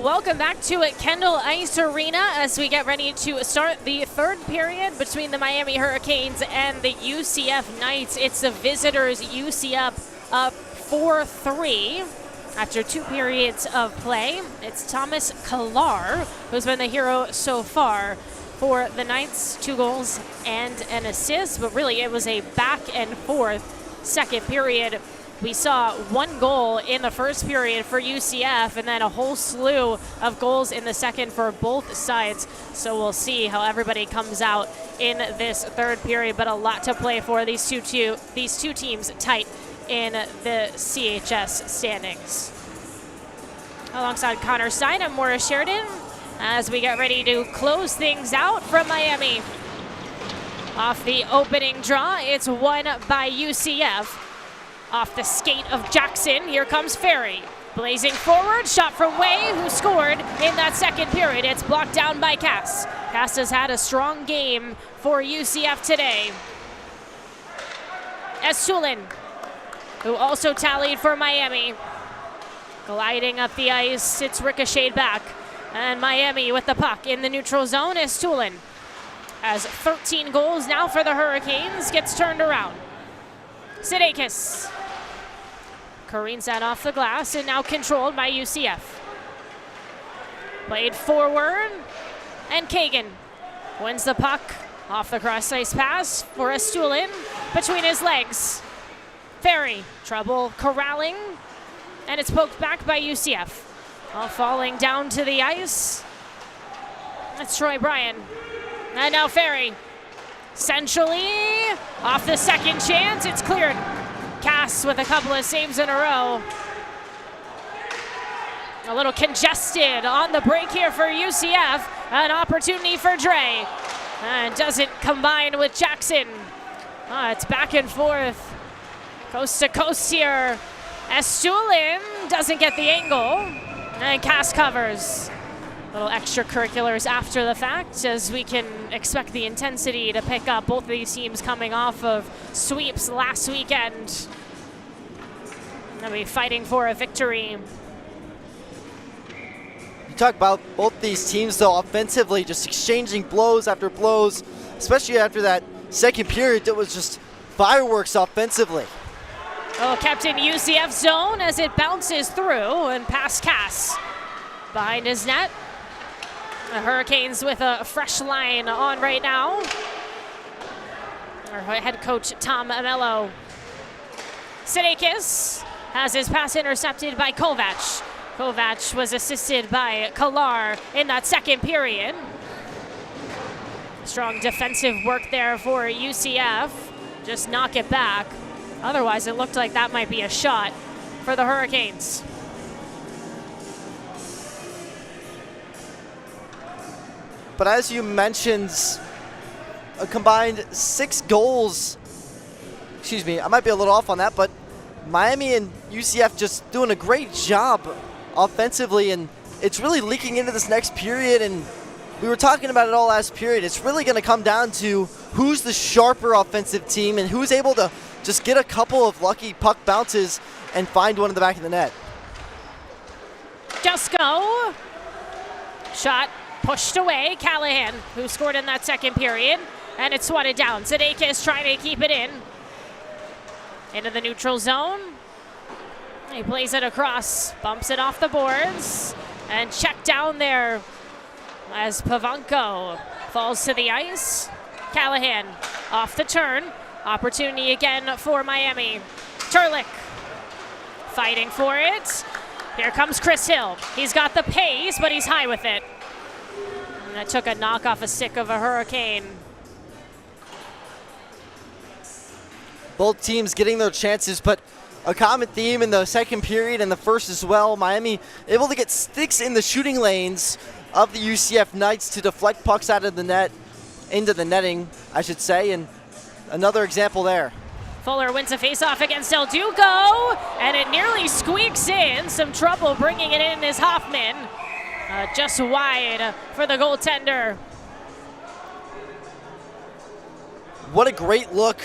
welcome back to Kendall Ice Arena as we get ready to start the third period between the Miami Hurricanes and the UCF Knights. It's the visitors, UCF, up 4-3 after 2 periods of play. It's Thomas Kalar who's been the hero so far for the Knights, 2 goals and an assist, but really it was a back and forth second period. We saw 1 goal in the first period for UCF and then a whole slew of goals in the second for both sides. So we'll see how everybody comes out in this third period, but a lot to play for. These two teams tight in the CHS standings. Alongside Connor Stein, I'm Maura Sheridan as we get ready to close things out from Miami. Off the opening draw, it's won by UCF. Off the skate of Jackson, here comes Ferry. Blazing forward, shot from Way, who scored in that second period. It's blocked down by Cass. Cass has had a strong game for UCF today. Estulin, who also tallied for Miami. Gliding up the ice, it's ricocheted back. And Miami with the puck in the neutral zone. Estulin has 13 goals now for the Hurricanes, gets turned around. Sidakis careens that off the glass and now controlled by UCF. Played forward, and Kagan wins the puck off the cross-ice pass for Estulin between his legs. Ferry, trouble corralling, and it's poked back by UCF. All falling down to the ice. That's Troy Bryan. And now Ferry. Centrally, off the second chance, it's cleared. Cass with a couple of saves in a row. A little congested on the break here for UCF. An opportunity for Dre. And doesn't combine with Jackson. It's back and forth. Coast to coast here. Estulin doesn't get the angle. And Cass covers. Little extracurriculars after the fact as we can expect the intensity to pick up. Both of these teams coming off of sweeps last weekend. They'll be fighting for a victory. You talk about both these teams, though, offensively, just exchanging blows after blows, especially after that second period. It was just fireworks offensively. Oh, kept in UCF zone as it bounces through and past Cass. Behind his net. The Hurricanes with a fresh line on right now. Our head coach, Tom Amello. Sidakis has his pass intercepted by Kovac. Kovac was assisted by Kalar in that second period. Strong defensive work there for UCF. Just knock it back. Otherwise, it looked like that might be a shot for the Hurricanes. But as you mentioned, a combined 6 goals. Excuse me, I might be a little off on that, but Miami and UCF just doing a great job offensively, and it's really leaking into this next period, and we were talking about it all last period. It's really going to come down to who's the sharper offensive team and who's able to just get a couple of lucky puck bounces and find one in the back of the net. Dusko. Shot pushed away. Callahan, who scored in that second period, and it's swatted down. Sidakis trying to keep it in. Into the neutral zone. He plays it across, bumps it off the boards, and checked down there as Pavanko falls to the ice. Callahan off the turn. Opportunity again for Miami. Turlick fighting for it. Here comes Chris Hill. He's got the pace, but he's high with it. And that took a knock off a stick of a Hurricane. Both teams getting their chances, but a common theme in the second period and the first as well. Miami able to get sticks in the shooting lanes of the UCF Knights to deflect pucks out of the net, into the netting, I should say, and another example there. Fuller wins a faceoff against El Duco, and it nearly squeaks in. Some trouble bringing it in is Hoffman. Just wide for the goaltender. What a great look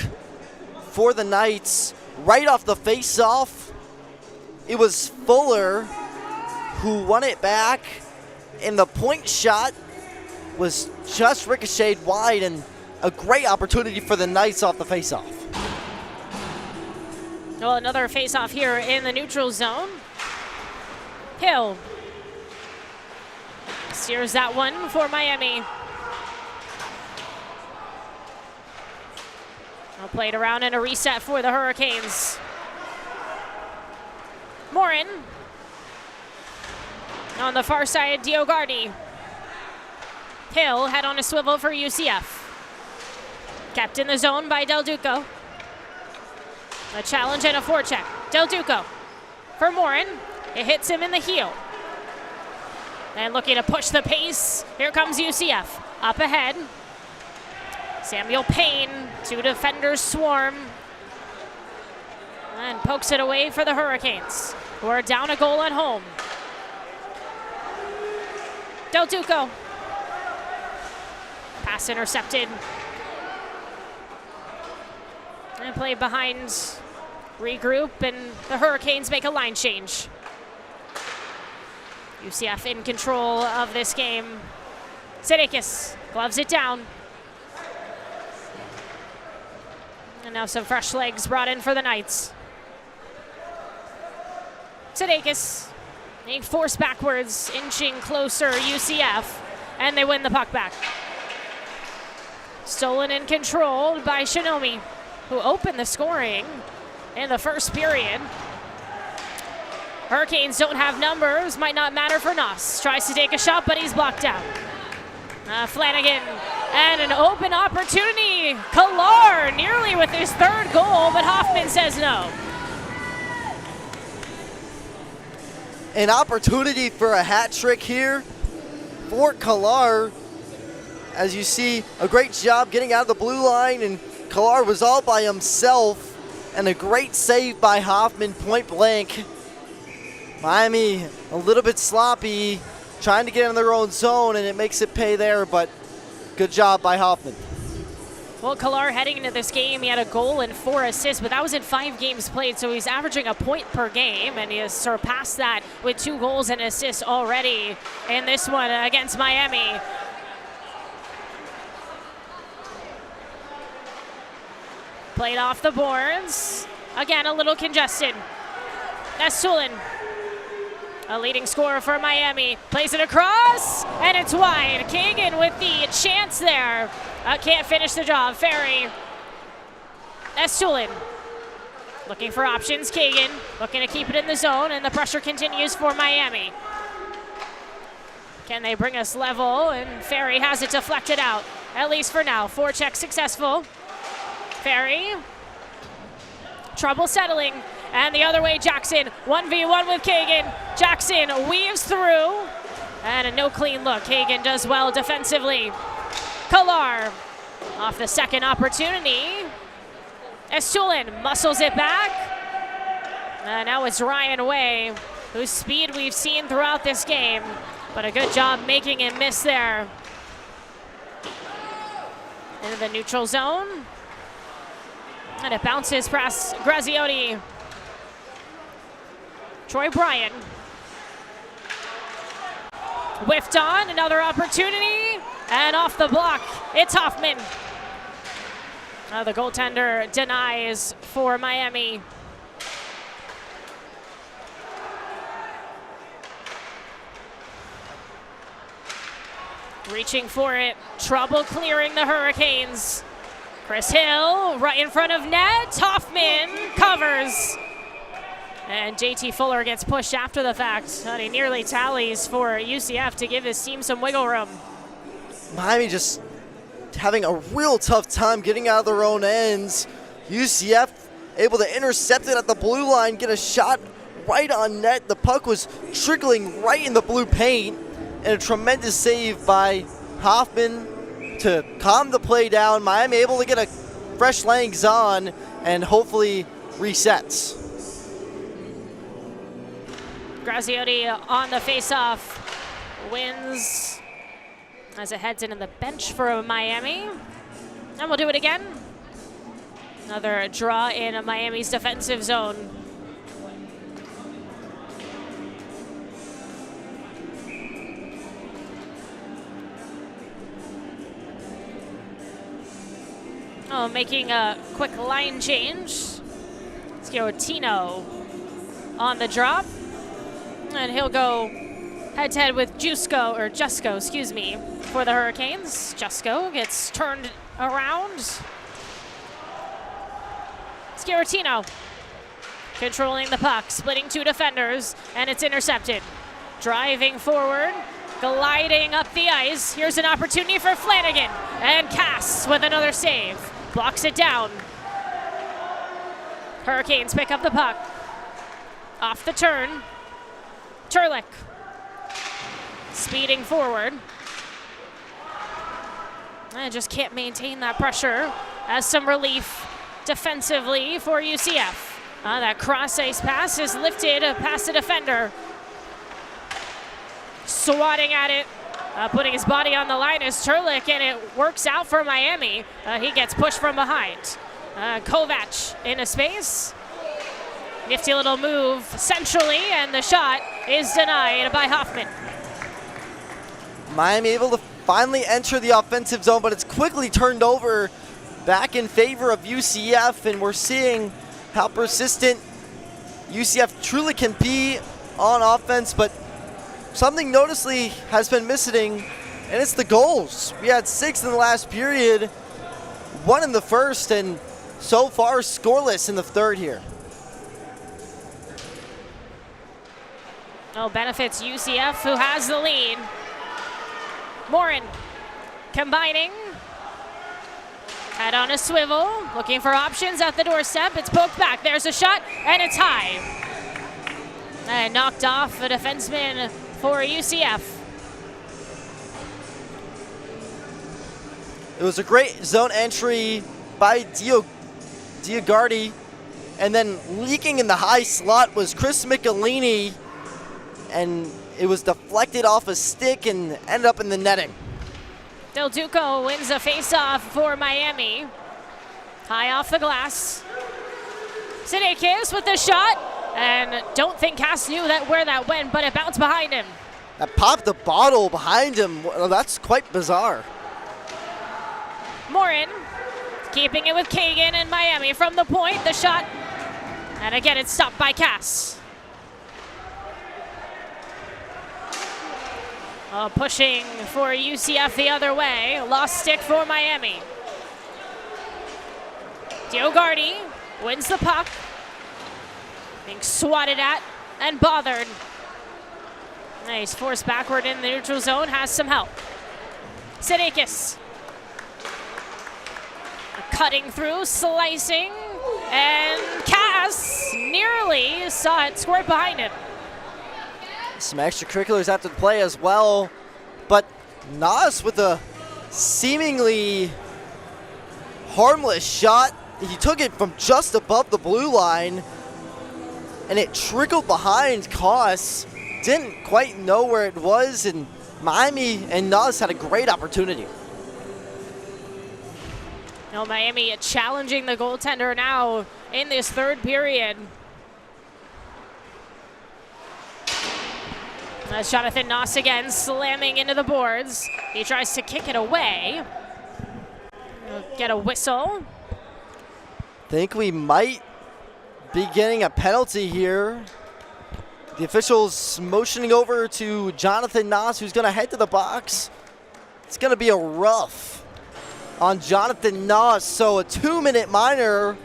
for the Knights. Right off the face-off, it was Fuller who won it back and the point shot was just ricocheted wide, and a great opportunity for the Knights off the faceoff. Well, another faceoff here in the neutral zone. Hill steers that one for Miami. Played around in a reset for the Hurricanes. Morin on the far side, Diogardi. Hill head on a swivel for UCF. Kept in the zone by Del Duco. A challenge and a forecheck. Del Duco for Morin. It hits him in the heel. And looking to push the pace. Here comes UCF. Up ahead. Samuel Payne, two defenders swarm. And pokes it away for the Hurricanes, who are down a goal at home. Del Duco. Pass intercepted. And play behind, regroup, and the Hurricanes make a line change. UCF in control of this game. Sidakis gloves it down. And now some fresh legs brought in for the Knights. Sidakis being forced backwards, inching closer, UCF, and they win the puck back. Stolen and controlled by Shinomi, who opened the scoring in the first period. Hurricanes don't have numbers, might not matter for Nuss. Tries to take a shot, but he's blocked out. Flanagan, and an open opportunity. Kalar nearly with his third goal, but Hoffman says no. An opportunity for a hat trick here for Kalar. As you see, a great job getting out of the blue line, and Kalar was all by himself, and a great save by Hoffman, point blank. Miami a little bit sloppy, trying to get in their own zone, and it makes it pay there, but good job by Hoffman. Well, Kalar heading into this game, he had a goal and 4 assists, but that was in 5 games played, so he's averaging a point per game, and he has surpassed that with 2 goals and assists already in this one against Miami. Played off the boards. Again, a little congested. That's Sulin. A leading scorer for Miami. Plays it across, and it's wide. Kagan with the chance there. Can't finish the job. Ferry. That's Sulin. Looking for options. Kagan looking to keep it in the zone, and the pressure continues for Miami. Can they bring us level? And Ferry has it deflected out, at least for now. Forecheck successful. Ferry. Trouble settling. And the other way, Jackson. 1v1 with Kagan. Jackson weaves through. And a no clean look. Kagan does well defensively. Kalar off the second opportunity. Estulin muscles it back. And now it's Ryan Way, whose speed we've seen throughout this game. But a good job making him miss there. Into the neutral zone. And it bounces past Graziotti. Troy Bryan. Whiffed on, another opportunity, and off the block, it's Hoffman. The goaltender denies for Miami. Reaching for it, trouble clearing the Hurricanes. Chris Hill, right in front of net, Hoffman covers. And JT Fuller gets pushed after the fact. And he nearly tallies for UCF to give his team some wiggle room. Miami just having a real tough time getting out of their own ends. UCF able to intercept it at the blue line, get a shot right on net. The puck was trickling right in the blue paint. And a tremendous save by Hoffman to calm the play down. Miami able to get a fresh legs on and hopefully resets. Graziotti on the faceoff wins as it heads into the bench for Miami. And we'll do it again. Another draw in Miami's defensive zone. Oh, making a quick line change. Sciortino on the drop. And he'll go head-to-head with Jusko, excuse me, for the Hurricanes. Jusko gets turned around. Sciortino controlling the puck, splitting two defenders, and it's intercepted. Driving forward, gliding up the ice. Here's an opportunity for Flanagan, and Cass with another save. Blocks it down. Hurricanes pick up the puck. Off the turn. Turlik speeding forward. And just can't maintain that pressure. As some relief defensively for UCF. That cross-ice pass is lifted past the defender. Swatting at it, putting his body on the line is Turlik, and it works out for Miami. He gets pushed from behind. Kovac into space. Nifty little move centrally, and the shot is denied by Hoffman. Miami able to finally enter the offensive zone, but it's quickly turned over back in favor of UCF, and we're seeing how persistent UCF truly can be on offense, but something noticeably has been missing, and it's the goals. We had 6 in the last period, 1 in the first, and so far scoreless in the third here. Oh, benefits UCF, who has the lead. Morin combining. Head on a swivel, looking for options at the doorstep. It's poked back. There's a shot, and it's high. And knocked off a defenseman for UCF. It was a great zone entry by Diagardi, and then leaking in the high slot was Chris Michelini, and it was deflected off a stick and ended up in the netting. Del Duco wins a face-off for Miami. High off the glass. Sidekis with the shot, and don't think Cass knew where that went, but it bounced behind him. That popped the bottle behind him. Well, that's quite bizarre. Morin keeping it with Kagan and Miami from the point. The shot, and again it's stopped by Cass. Pushing for UCF the other way. Lost stick for Miami. Diagardi wins the puck. Being swatted at and bothered. Nice, forced backward in the neutral zone, has some help. Sidekis. Cutting through, slicing, and Cass nearly saw it squirt behind him. Some extracurriculars after the play as well, but Nas with a seemingly harmless shot. He took it from just above the blue line, and it trickled behind Koss. Didn't quite know where it was, and Miami and Nas had a great opportunity. No, Miami challenging the goaltender now in this third period. That's Jonathan Noss again, slamming into the boards. He tries to kick it away. Get a whistle. Think we might be getting a penalty here. The officials motioning over to Jonathan Noss, who's going to head to the box. It's going to be a rough on Jonathan Noss, so a 2-minute minor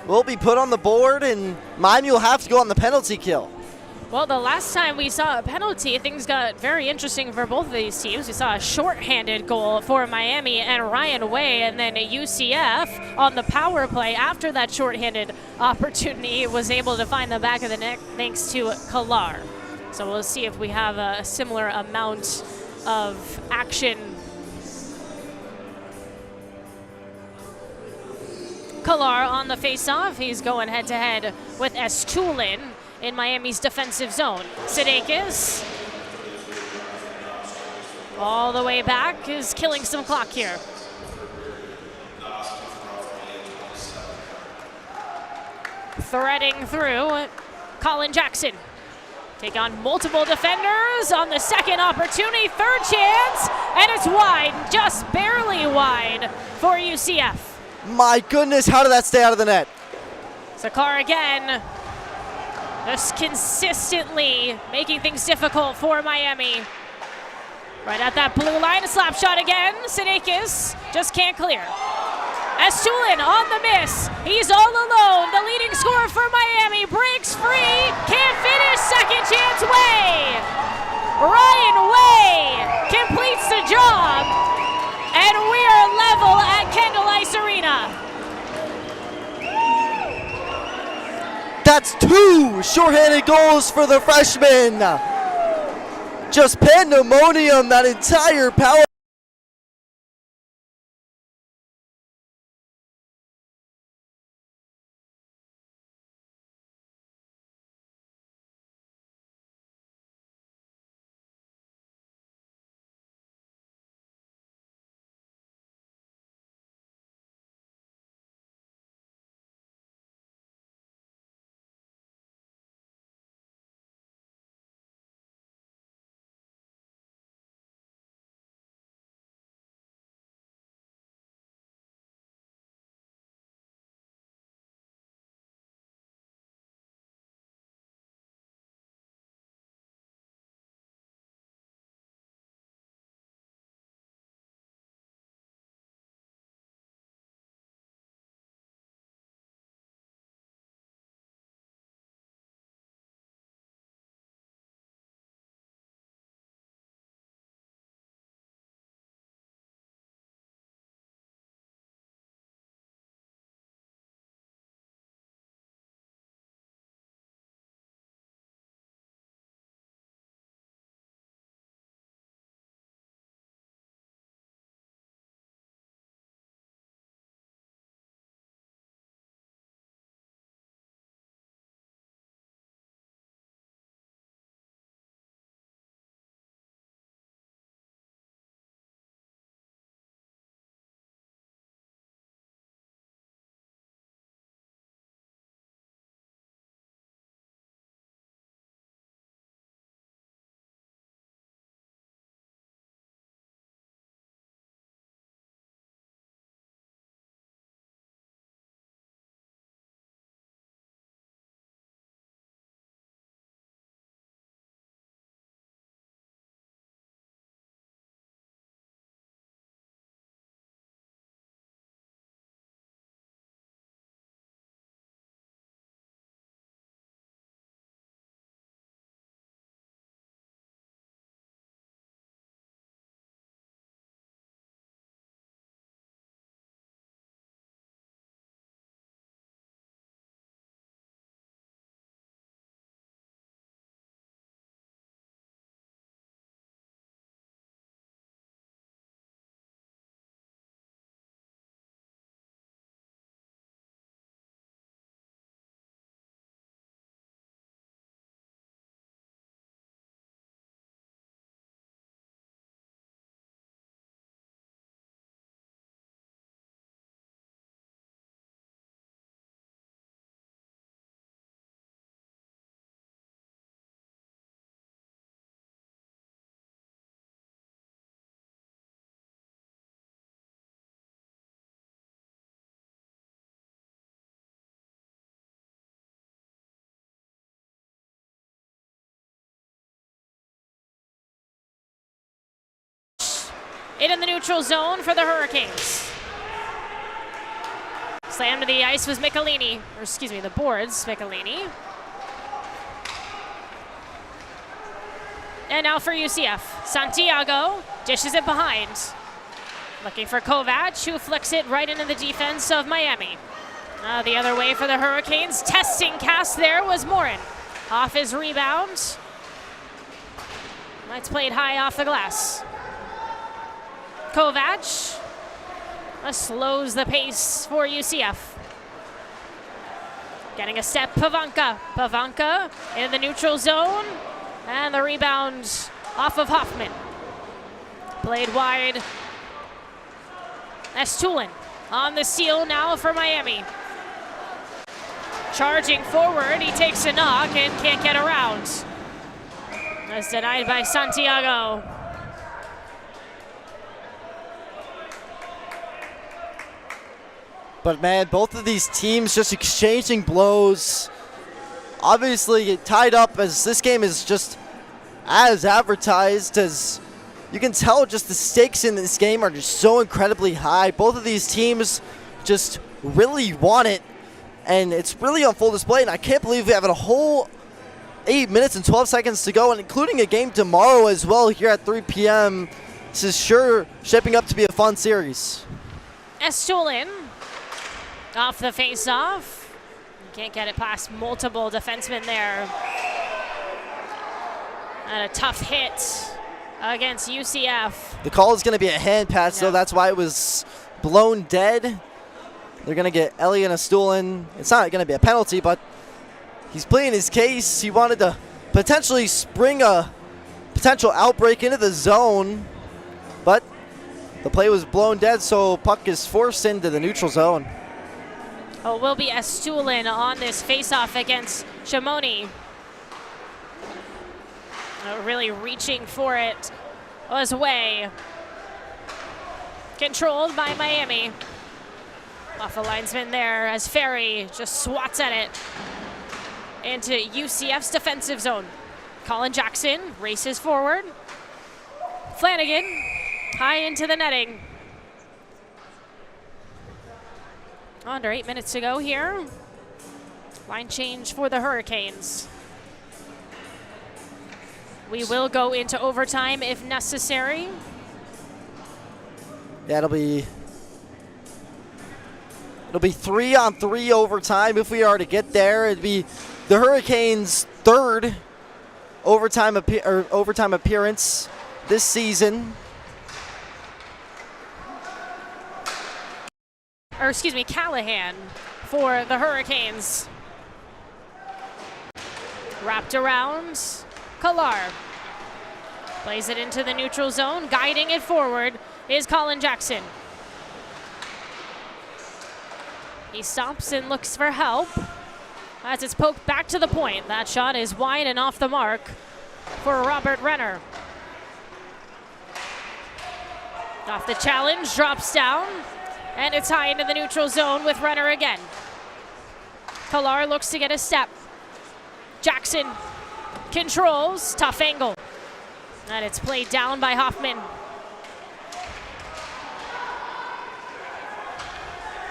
will be put on the board, and Miami will have to go on the penalty kill. Well, the last time we saw a penalty, things got very interesting for both of these teams. We saw a shorthanded goal for Miami and Ryan Way, and then UCF on the power play after that shorthanded opportunity was able to find the back of the net thanks to Kalar. So we'll see if we have a similar amount of action. Kalar on the face-off. He's going head-to-head with Estulin in Miami's defensive zone. Sidekis all the way back is killing some clock here. Threading through, Colin Jackson. Take on multiple defenders on the second opportunity, third chance, and it's wide, just barely wide for UCF. My goodness, how did that stay out of the net? Sakar again, just consistently making things difficult for Miami. Right at that blue line, a slap shot again. Sinakis just can't clear. Estulin on the miss. He's all alone. The leading scorer for Miami breaks free. Can't finish. Second chance Way. Ryan Way completes the job. And we are level at Kendall Ice Arena. That's 2 shorthanded goals for the freshman. Just pandemonium that entire power. In the neutral zone for the Hurricanes. Slam to the ice was Michelini, or excuse me, the boards, Michelini. And now for UCF, Santiago dishes it behind. Looking for Kovac, who flicks it right into the defense of Miami. The other way for the Hurricanes, testing cast there was Morin. Off his rebound. That's played high off the glass. Kovac slows the pace for UCF. Getting a step, Pavanka. Pavanka in the neutral zone. And the rebound off of Hoffman. Played wide. Estulin on the seal now for Miami. Charging forward, he takes a knock and can't get around. That's denied by Santiago. But man, both of these teams just exchanging blows. Obviously tied up, as this game is just as advertised. As you can tell, just the stakes in this game are just so incredibly high. Both of these teams just really want it, and it's really on full display. And I can't believe we have a whole 8 minutes and 12 seconds to go, and including a game tomorrow as well here at 3 p.m. This is sure shaping up to be a fun series. Estulin off the face-off. Can't get it past multiple defensemen there. And a tough hit against UCF. The call is going to be a hand patch, so that's why it was blown dead. They're going to get Elliot Estulin. It's not going to be a penalty, but he's pleading his case. He wanted to potentially spring a potential outbreak into the zone, but the play was blown dead, so puck is forced into the neutral zone. Oh, will be Estulin on this face-off against Chamonix. Really reaching for it was Way. Controlled by Miami. Off the linesman there as Ferry just swats at it into UCF's defensive zone. Colin Jackson races forward. Flanagan high into the netting. Under 8 minutes to go here. Line change for the Hurricanes. We will go into overtime if necessary. Yeah, it'll be 3-on-3 overtime if we are to get there. It'd be the Hurricanes' third overtime appearance this season. Or excuse me, Callahan for the Hurricanes. Wrapped around, Kalar. Plays it into the neutral zone. Guiding it forward is Colin Jackson. He stops and looks for help as it's poked back to the point. That shot is wide and off the mark for Robert Renner. Off the challenge, drops down. And it's high into the neutral zone with Renner again. Kalar looks to get a step. Jackson controls, tough angle. And it's played down by Hoffman.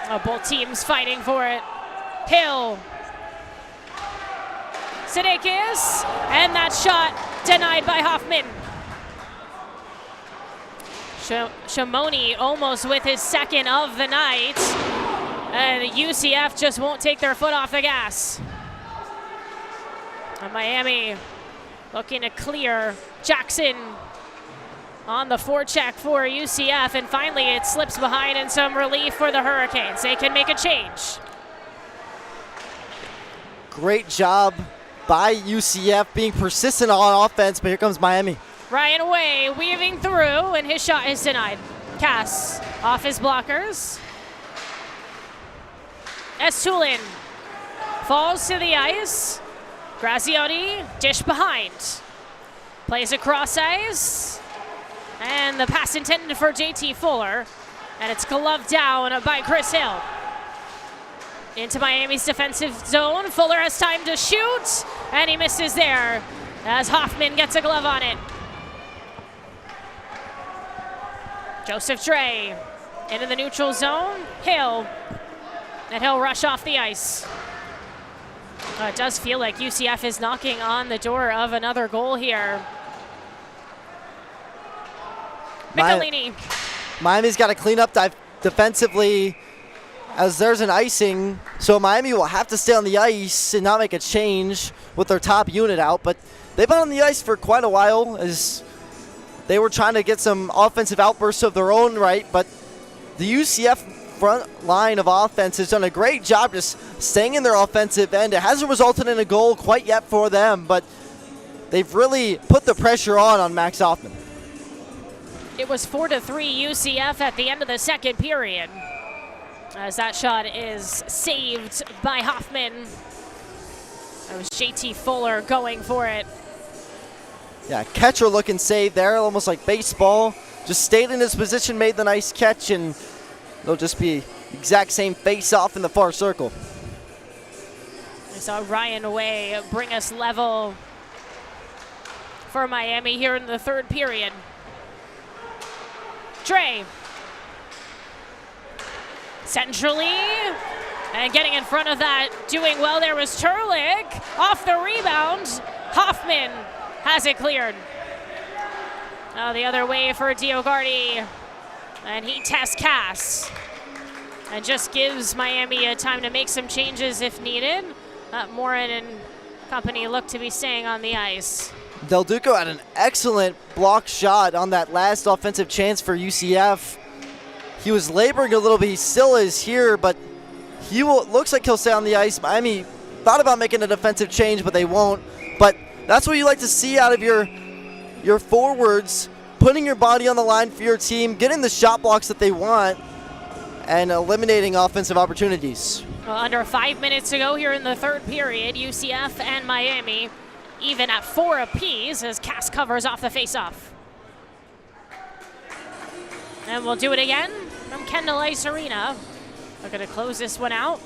Oh, both teams fighting for it. Hill. Sidakis. And that shot denied by Hoffman. Chamonix almost with his second of the night. And UCF just won't take their foot off the gas. And Miami looking to clear. Jackson on the forecheck for UCF. And finally it slips behind and some relief for the Hurricanes. They can make a change. Great job by UCF being persistent on offense, but here comes Miami. Ryan Way weaving through, and his shot is denied. Cass off his blockers. Estulin falls to the ice. Graziotti dish behind. Plays across ice. And the pass intended for JT Fuller. And it's gloved down by Chris Hill. Into Miami's defensive zone. Fuller has time to shoot, and he misses there as Hoffman gets a glove on it. Joseph Dre into the neutral zone. Hill. And he'll rush off the ice. It does feel like UCF is knocking on the door of another goal here. Michelini. Miami's got to clean up defensively as there's an icing. So Miami will have to stay on the ice and not make a change with their top unit out. But they've been on the ice for quite a while as they were trying to get some offensive outbursts of their own right, but the UCF front line of offense has done a great job just staying in their offensive end. It hasn't resulted in a goal quite yet for them, but they've really put the pressure on Max Hoffman. It was 4-3 UCF at the end of the second period, as that shot is saved by Hoffman. It was JT Fuller going for it. Yeah, catcher looking save there, almost like baseball. Just stayed in his position, made the nice catch, and it'll just be exact same face-off in the far circle. We saw Ryan Way bring us level for Miami here in the third period. Dre. Centrally. And getting in front of that, doing well there was Turlick. Off the rebound, Hoffman has it cleared. Oh, the other way for Diogardi. And he tests Cass. And just gives Miami a time to make some changes if needed. Morin and company look to be staying on the ice. Del Duco had an excellent block shot on that last offensive chance for UCF. He was laboring a little bit. He still is here, but looks like he'll stay on the ice. Miami thought about making a defensive change, but they won't. But that's what you like to see out of your forwards, putting your body on the line for your team, getting the shot blocks that they want, and eliminating offensive opportunities. Well, under 5 minutes to go here in the third period, UCF and Miami even at 4 apiece as Cass covers off the faceoff. And we'll do it again from Kendall Ice Arena. We're going to close this one out.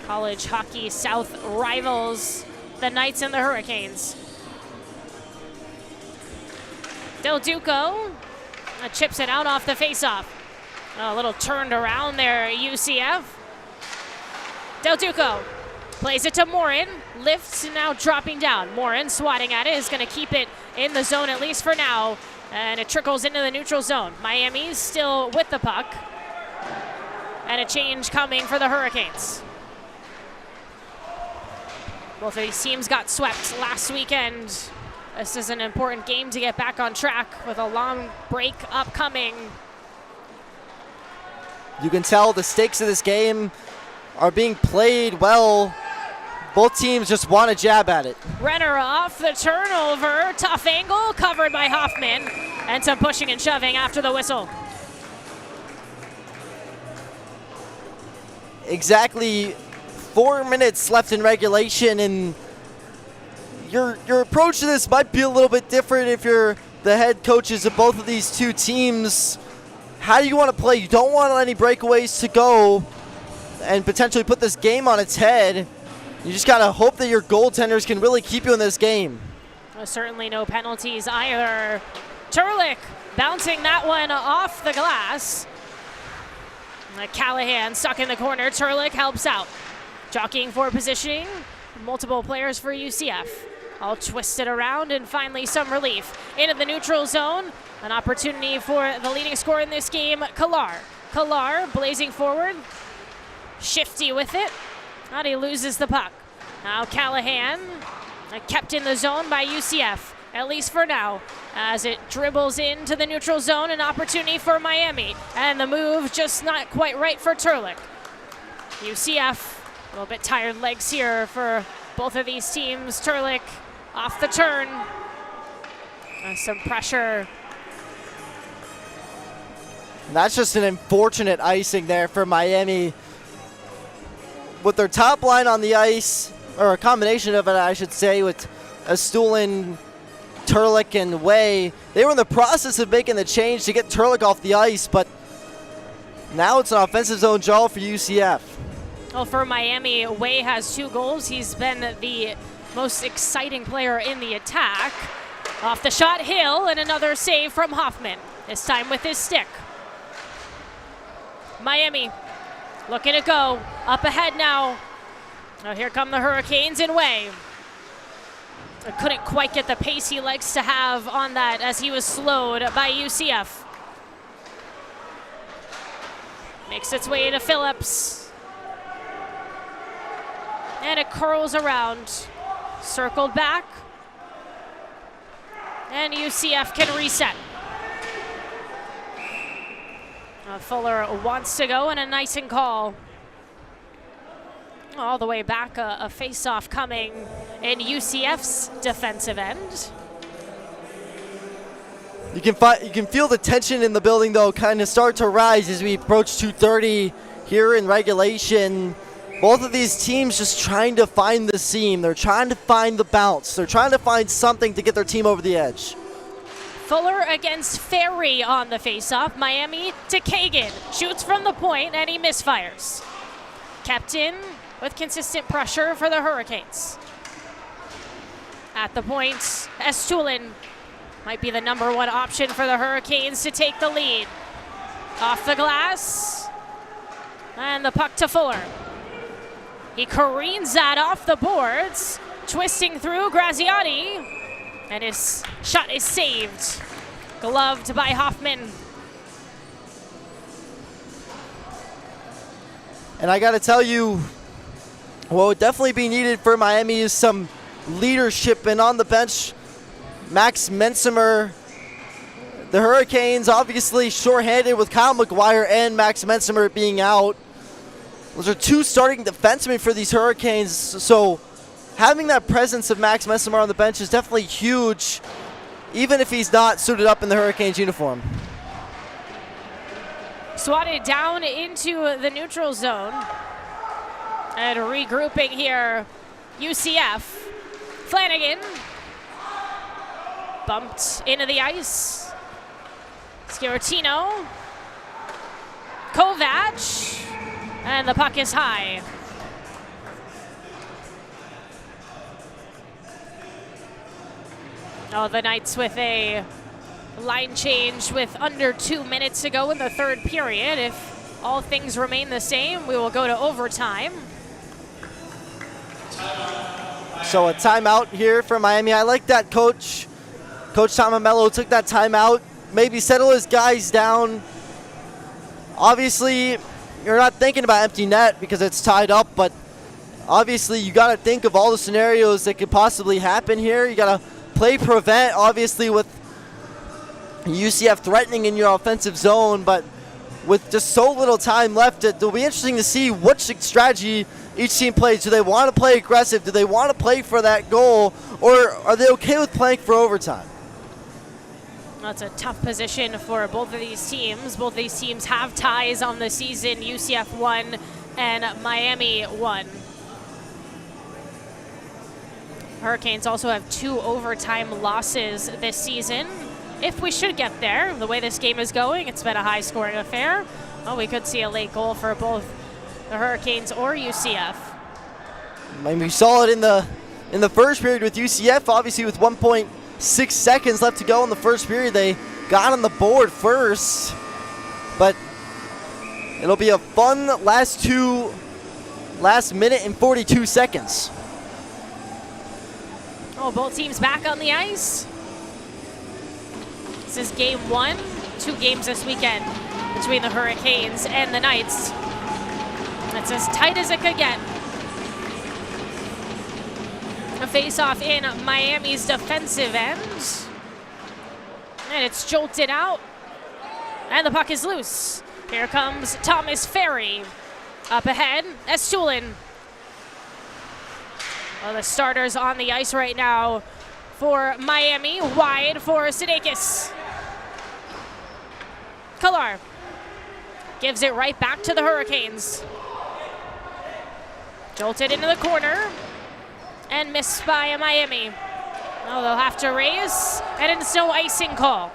College Hockey South rivals the Knights and the Hurricanes. Del Duco chips it out off the faceoff. A little turned around there, UCF. Del Duco plays it to Morin, lifts and now dropping down. Morin swatting at it, is going to keep it in the zone at least for now, and it trickles into the neutral zone. Miami's still with the puck, and a change coming for the Hurricanes. Both of these teams got swept last weekend. This is an important game to get back on track with a long break upcoming. You can tell the stakes of this game are being played well. Both teams just want to jab at it. Renner off the turnover. Tough angle covered by Hoffman. And some pushing and shoving after the whistle. Exactly 4 minutes left in regulation, and your approach to this might be a little bit different if you're the head coaches of both of these two teams. How do you want to play? You don't want any breakaways to go and potentially put this game on its head. You just got to hope that your goaltenders can really keep you in this game. Well, certainly no penalties either. Turlick bouncing that one off the glass. Callahan stuck in the corner. Turlick helps out. Jockeying for positioning. Multiple players for UCF. All twisted around and finally some relief. Into the neutral zone. An opportunity for the leading scorer in this game, Kalar. Kalar blazing forward. Shifty with it. But he loses the puck. Now Callahan kept in the zone by UCF, at least for now, as it dribbles into the neutral zone. An opportunity for Miami. And the move just not quite right for Turlick. UCF, a little bit tired legs here for both of these teams. Turlick off the turn. Some pressure. That's just an unfortunate icing there for Miami. With their top line on the ice, or a combination of it, I should say, with Astulin, Turlick, and Way, they were in the process of making the change to get Turlick off the ice, but now it's an offensive zone draw for UCF. Well, for Miami, Way has 2 goals. He's been the most exciting player in the attack. Off the shot, Hill, and another save from Hoffman, this time with his stick. Miami looking to go up ahead now. Oh, here come the Hurricanes in Way. Couldn't quite get the pace he likes to have on that as he was slowed by UCF. Makes its way to Phillips. And it curls around. Circled back. And UCF can reset. Fuller wants to go, and a nicing call. All the way back, a face-off coming in UCF's defensive end. You can feel the tension in the building, though, kind of start to rise as we approach 2:30 here in regulation. Both of these teams just trying to find the seam. They're trying to find the bounce. They're trying to find something to get their team over the edge. Fuller against Ferry on the faceoff. Miami to Kagan. Shoots from the point and he misfires. Kept in with consistent pressure for the Hurricanes. At the point, Estulin might be the #1 option for the Hurricanes to take the lead. Off the glass. And the puck to Fuller. He careens that off the boards. Twisting through Graziati. And his shot is saved. Gloved by Hoffman. And I got to tell you, what would definitely be needed for Miami is some leadership. And on the bench, Max Mensimer. The Hurricanes obviously shorthanded with Kyle McGuire and Max Mensimer being out. Those are 2 starting defensemen for these Hurricanes. So having that presence of Max Mensimer on the bench is definitely huge, even if he's not suited up in the Hurricanes uniform. Swatted down into the neutral zone. And regrouping here, UCF. Flanagan. Bumped into the ice. Sciortino. Kovac. And the puck is high. Oh, the Knights with a line change with under 2 minutes to go in the third period. If all things remain the same, we will go to overtime. So a timeout here for Miami. I like that Coach Tomamello took that timeout. Maybe settle his guys down. Obviously, you're not thinking about empty net because it's tied up, but obviously you got to think of all the scenarios that could possibly happen here. You got to play prevent, obviously, with UCF threatening in your offensive zone, but with just so little time left, it'll be interesting to see which strategy each team plays. Do they want to play aggressive? Do they want to play for that goal? Or are they okay with playing for overtime? That's a tough position for both of these teams. Both of these teams have ties on the season. UCF 1 and Miami 1. Hurricanes also have 2 overtime losses this season. If we should get there, the way this game is going, it's been a high-scoring affair. Well, we could see a late goal for both the Hurricanes or UCF. I mean, we saw it in the first period with UCF, obviously with 1.6 seconds left to go in the first period. They got on the board first, but it'll be a fun last minute and 42 seconds. Oh, both teams back on the ice. This is game 1, 2 games this weekend between the Hurricanes and the Knights. It's as tight as it could get. A face-off in Miami's defensive end. And it's jolted out. And the puck is loose. Here comes Thomas Ferry. Up ahead, Estulin. Well, the starters on the ice right now for Miami. Wide for Sudeikis. Kolar gives it right back to the Hurricanes. Jolted into the corner and missed by Miami. Oh, they'll have to raise, and it's no icing call.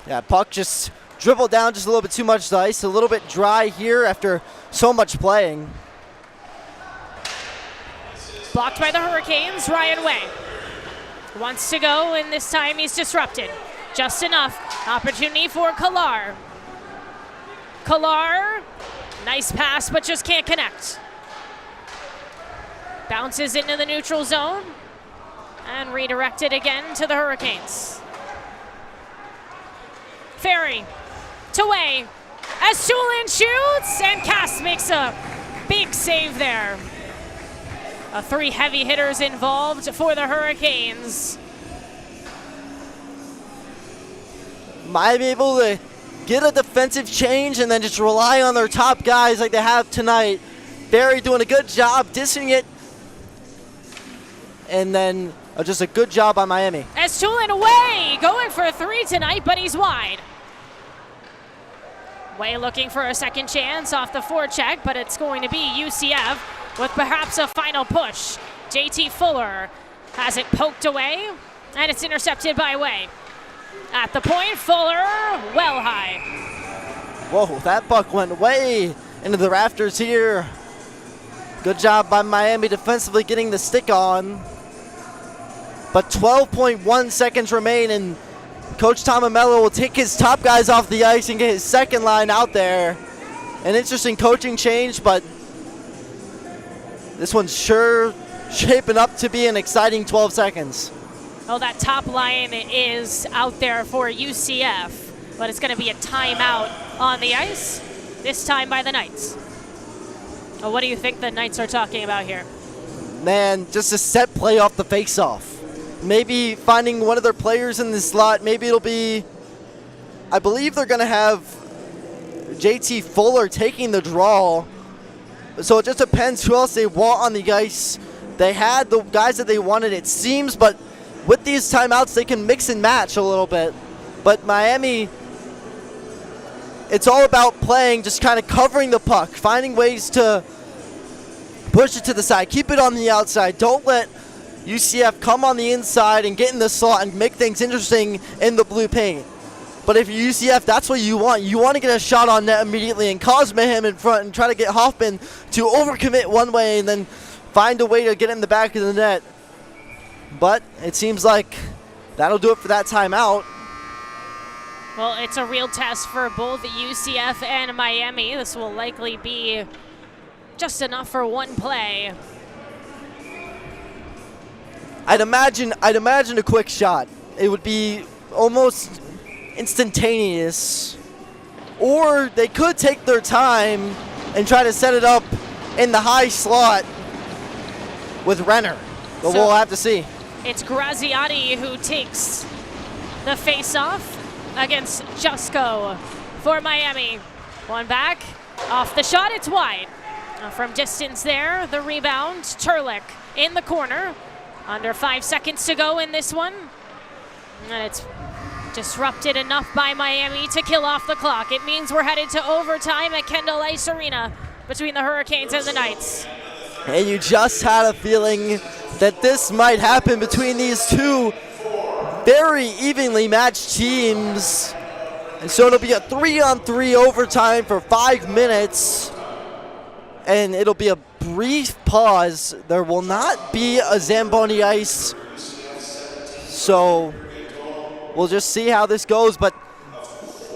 Yeah, puck just dribbled down just a little bit too much to the ice. A little bit dry here after so much playing. Blocked by the Hurricanes, Ryan Way. Wants to go, and this time he's disrupted. Just enough. Opportunity for Kolar. Kolar, nice pass, but just can't connect. Bounces into the neutral zone and redirected again to the Hurricanes. Ferry to Way. Estulin shoots, and Cass makes a big save there. 3 heavy hitters involved for the Hurricanes. Miami able to get a defensive change and then just rely on their top guys like they have tonight. Barry doing a good job dissing it. And then just a good job by Miami. Estulin away, going for 3 tonight, but he's wide. Way looking for a second chance off the forecheck, but it's going to be UCF with perhaps a final push. JT Fuller has it poked away, and it's intercepted by Way. At the point, Fuller, well high. Whoa, that puck went way into the rafters here. Good job by Miami defensively getting the stick on. But 12.1 seconds remain, and Coach Tomamello will take his top guys off the ice and get his second line out there. An interesting coaching change, but this one's sure shaping up to be an exciting 12 seconds. Well, that top line is out there for UCF, but it's going to be a timeout on the ice, this time by the Knights. Well, what do you think the Knights are talking about here? Man, just a set play off the face-off. Maybe finding one of their players in the slot. Maybe it'll be, I believe they're going to have JT Fuller taking the draw. So it just depends who else they want on the ice. They had the guys that they wanted, it seems, but with these timeouts, they can mix and match a little bit. But Miami, it's all about playing, just kind of covering the puck, finding ways to push it to the side, keep it on the outside. Don't let UCF come on the inside and get in the slot and make things interesting in the blue paint. But if you're UCF, that's what you want. You want to get a shot on net immediately and cause mayhem in front and try to get Hoffman to overcommit one way and then find a way to get in the back of the net. But it seems like that'll do it for that timeout. Well, it's a real test for both UCF and Miami. This will likely be just enough for one play. I'd imagine a quick shot. It would be almost instantaneous. Or they could take their time and try to set it up in the high slot with Renner. But we'll have to see. It's Graziati who takes the face-off against Jusko for Miami. One back, off the shot, it's wide. From distance there, the rebound, Turlik in the corner. Under 5 seconds to go in this one. And it's disrupted enough by Miami to kill off the clock. It means we're headed to overtime at Kendall Ice Arena between the Hurricanes and the Knights. And you just had a feeling that this might happen between these two very evenly matched teams. And so it'll be a 3-on-3 overtime for 5 minutes. And it'll be a brief pause. There will not be a Zamboni ice. So we'll just see how this goes. But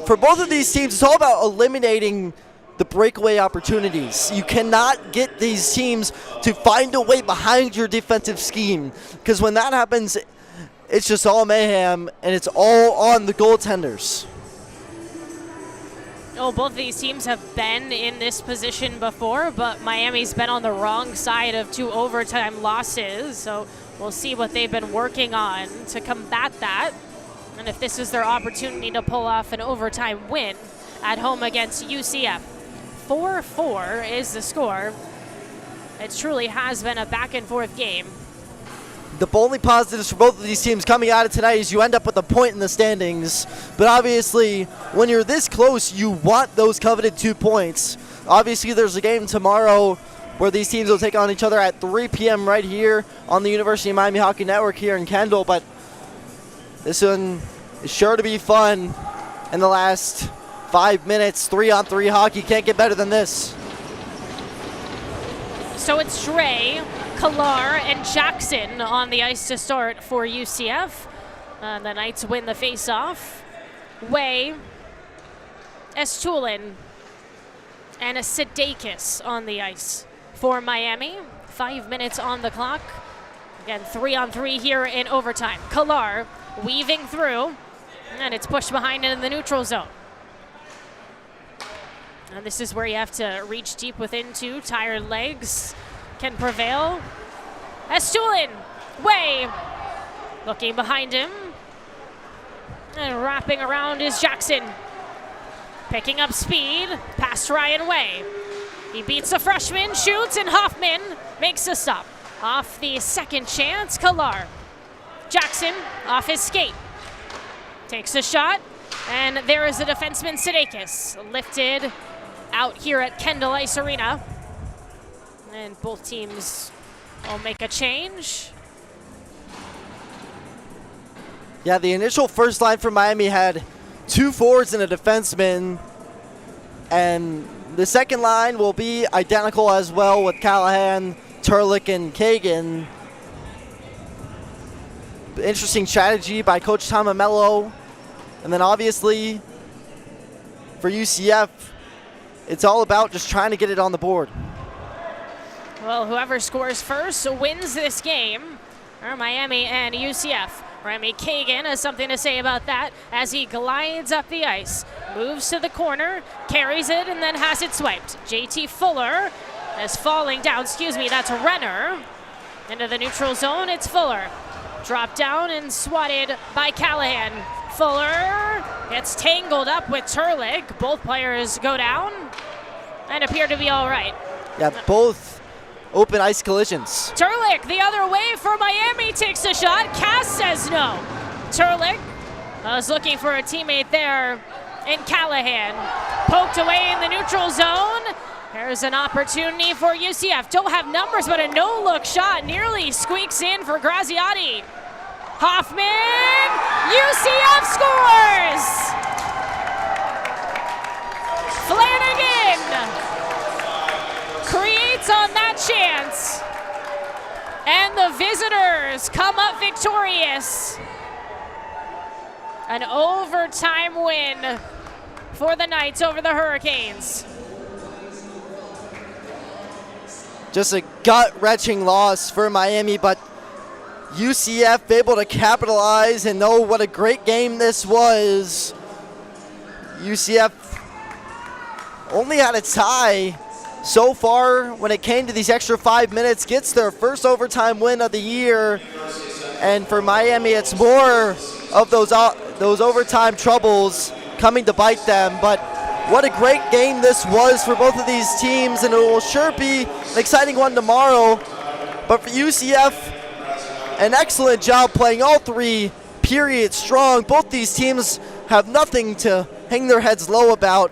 for both of these teams, it's all about eliminating the breakaway opportunities. You cannot get these teams to find a way behind your defensive scheme, because when that happens, it's just all mayhem, and it's all on the goaltenders. Oh, both of these teams have been in this position before, but Miami's been on the wrong side of 2 overtime losses, so we'll see what they've been working on to combat that, and if this is their opportunity to pull off an overtime win at home against UCF. 4-4 is the score. It truly has been a back-and-forth game. The only positives for both of these teams coming out of tonight is you end up with a point in the standings. But obviously, when you're this close, you want those coveted 2 points. Obviously, there's a game tomorrow where these teams will take on each other at 3 p.m. right here on the University of Miami Hockey Network here in Kendall. But this one is sure to be fun in the last 5 minutes. 3-on-3 hockey, can't get better than this. So it's Dre, Kalar, and Jackson on the ice to start for UCF. The Knights win the face-off. Way, Estulin, and a Sidakis on the ice for Miami. 5 minutes on the clock. Again, 3-on-3 here in overtime. Kalar weaving through, and it's pushed behind in the neutral zone. And this is where you have to reach deep within 2. Tired legs can prevail. Estulin, Way, looking behind him. And wrapping around is Jackson. Picking up speed, past Ryan Way. He beats the freshman, shoots, and Hoffman makes a stop. Off the second chance, Kalar. Jackson off his skate. Takes a shot, and there is the defenseman Sidakis, lifted out here at Kendall Ice Arena. And both teams will make a change. Yeah, the initial first line for Miami had 2 forwards and a defenseman, and the second line will be identical as well with Callahan, Turlick, and Kagan. Interesting strategy by Coach Tom Amello. And then obviously for UCF, it's all about just trying to get it on the board. Well, whoever scores first wins this game. Miami and UCF. Remy Kagan has something to say about that as he glides up the ice. Moves to the corner, carries it, and then has it swiped. JT Fuller is falling down. That's Renner. Into the neutral zone, it's Fuller. Dropped down and swatted by Callahan. Fuller gets tangled up with Turlick. Both players go down and appear to be all right. Yeah, both open ice collisions. Turlick the other way for Miami, takes a shot. Cass says no. Turlick was looking for a teammate there in Callahan. Poked away in the neutral zone. There's an opportunity for UCF. Don't have numbers, but a no-look shot nearly squeaks in for Graziati. Hoffman, UCF scores! Flanagan creates on that chance. And the visitors come up victorious. An overtime win for the Knights over the Hurricanes. Just a gut-wrenching loss for Miami, but UCF able to capitalize and know what a great game this was. UCF only had a tie so far when it came to these extra 5 minutes, gets their first overtime win of the year. And for Miami, it's more of those overtime troubles coming to bite them. But what a great game this was for both of these teams, and it will sure be an exciting one tomorrow. But for UCF, an excellent job playing all 3 periods strong. Both these teams have nothing to hang their heads low about.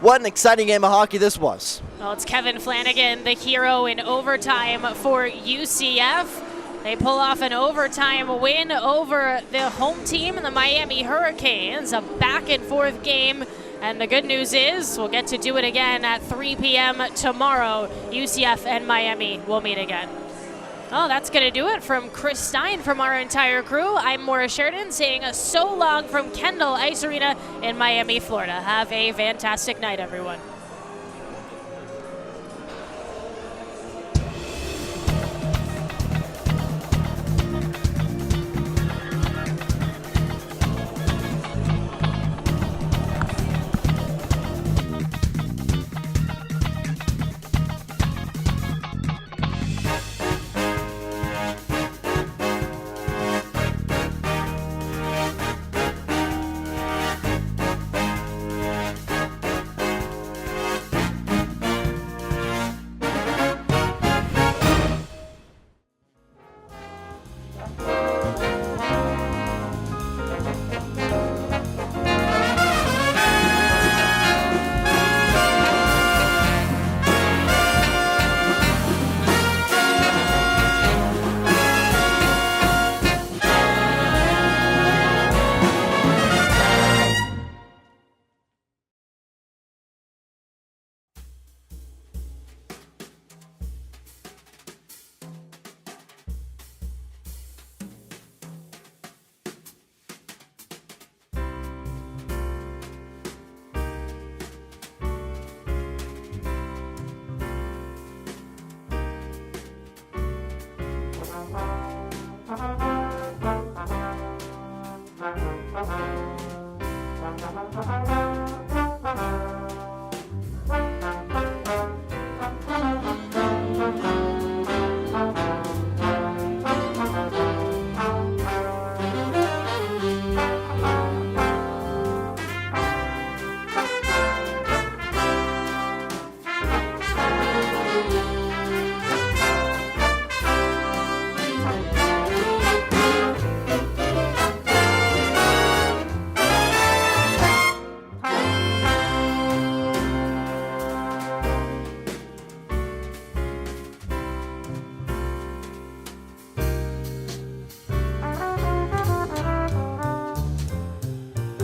What an exciting game of hockey this was. Well, it's Kevin Flanagan, the hero in overtime for UCF. They pull off an overtime win over the home team, the Miami Hurricanes. A back-and-forth game. And the good news is we'll get to do it again at 3 p.m. tomorrow. UCF and Miami will meet again. Oh, that's going to do it from Chris Stein, from our entire crew. I'm Maura Sheridan saying so long from Kendall Ice Arena in Miami, Florida. Have a fantastic night, everyone.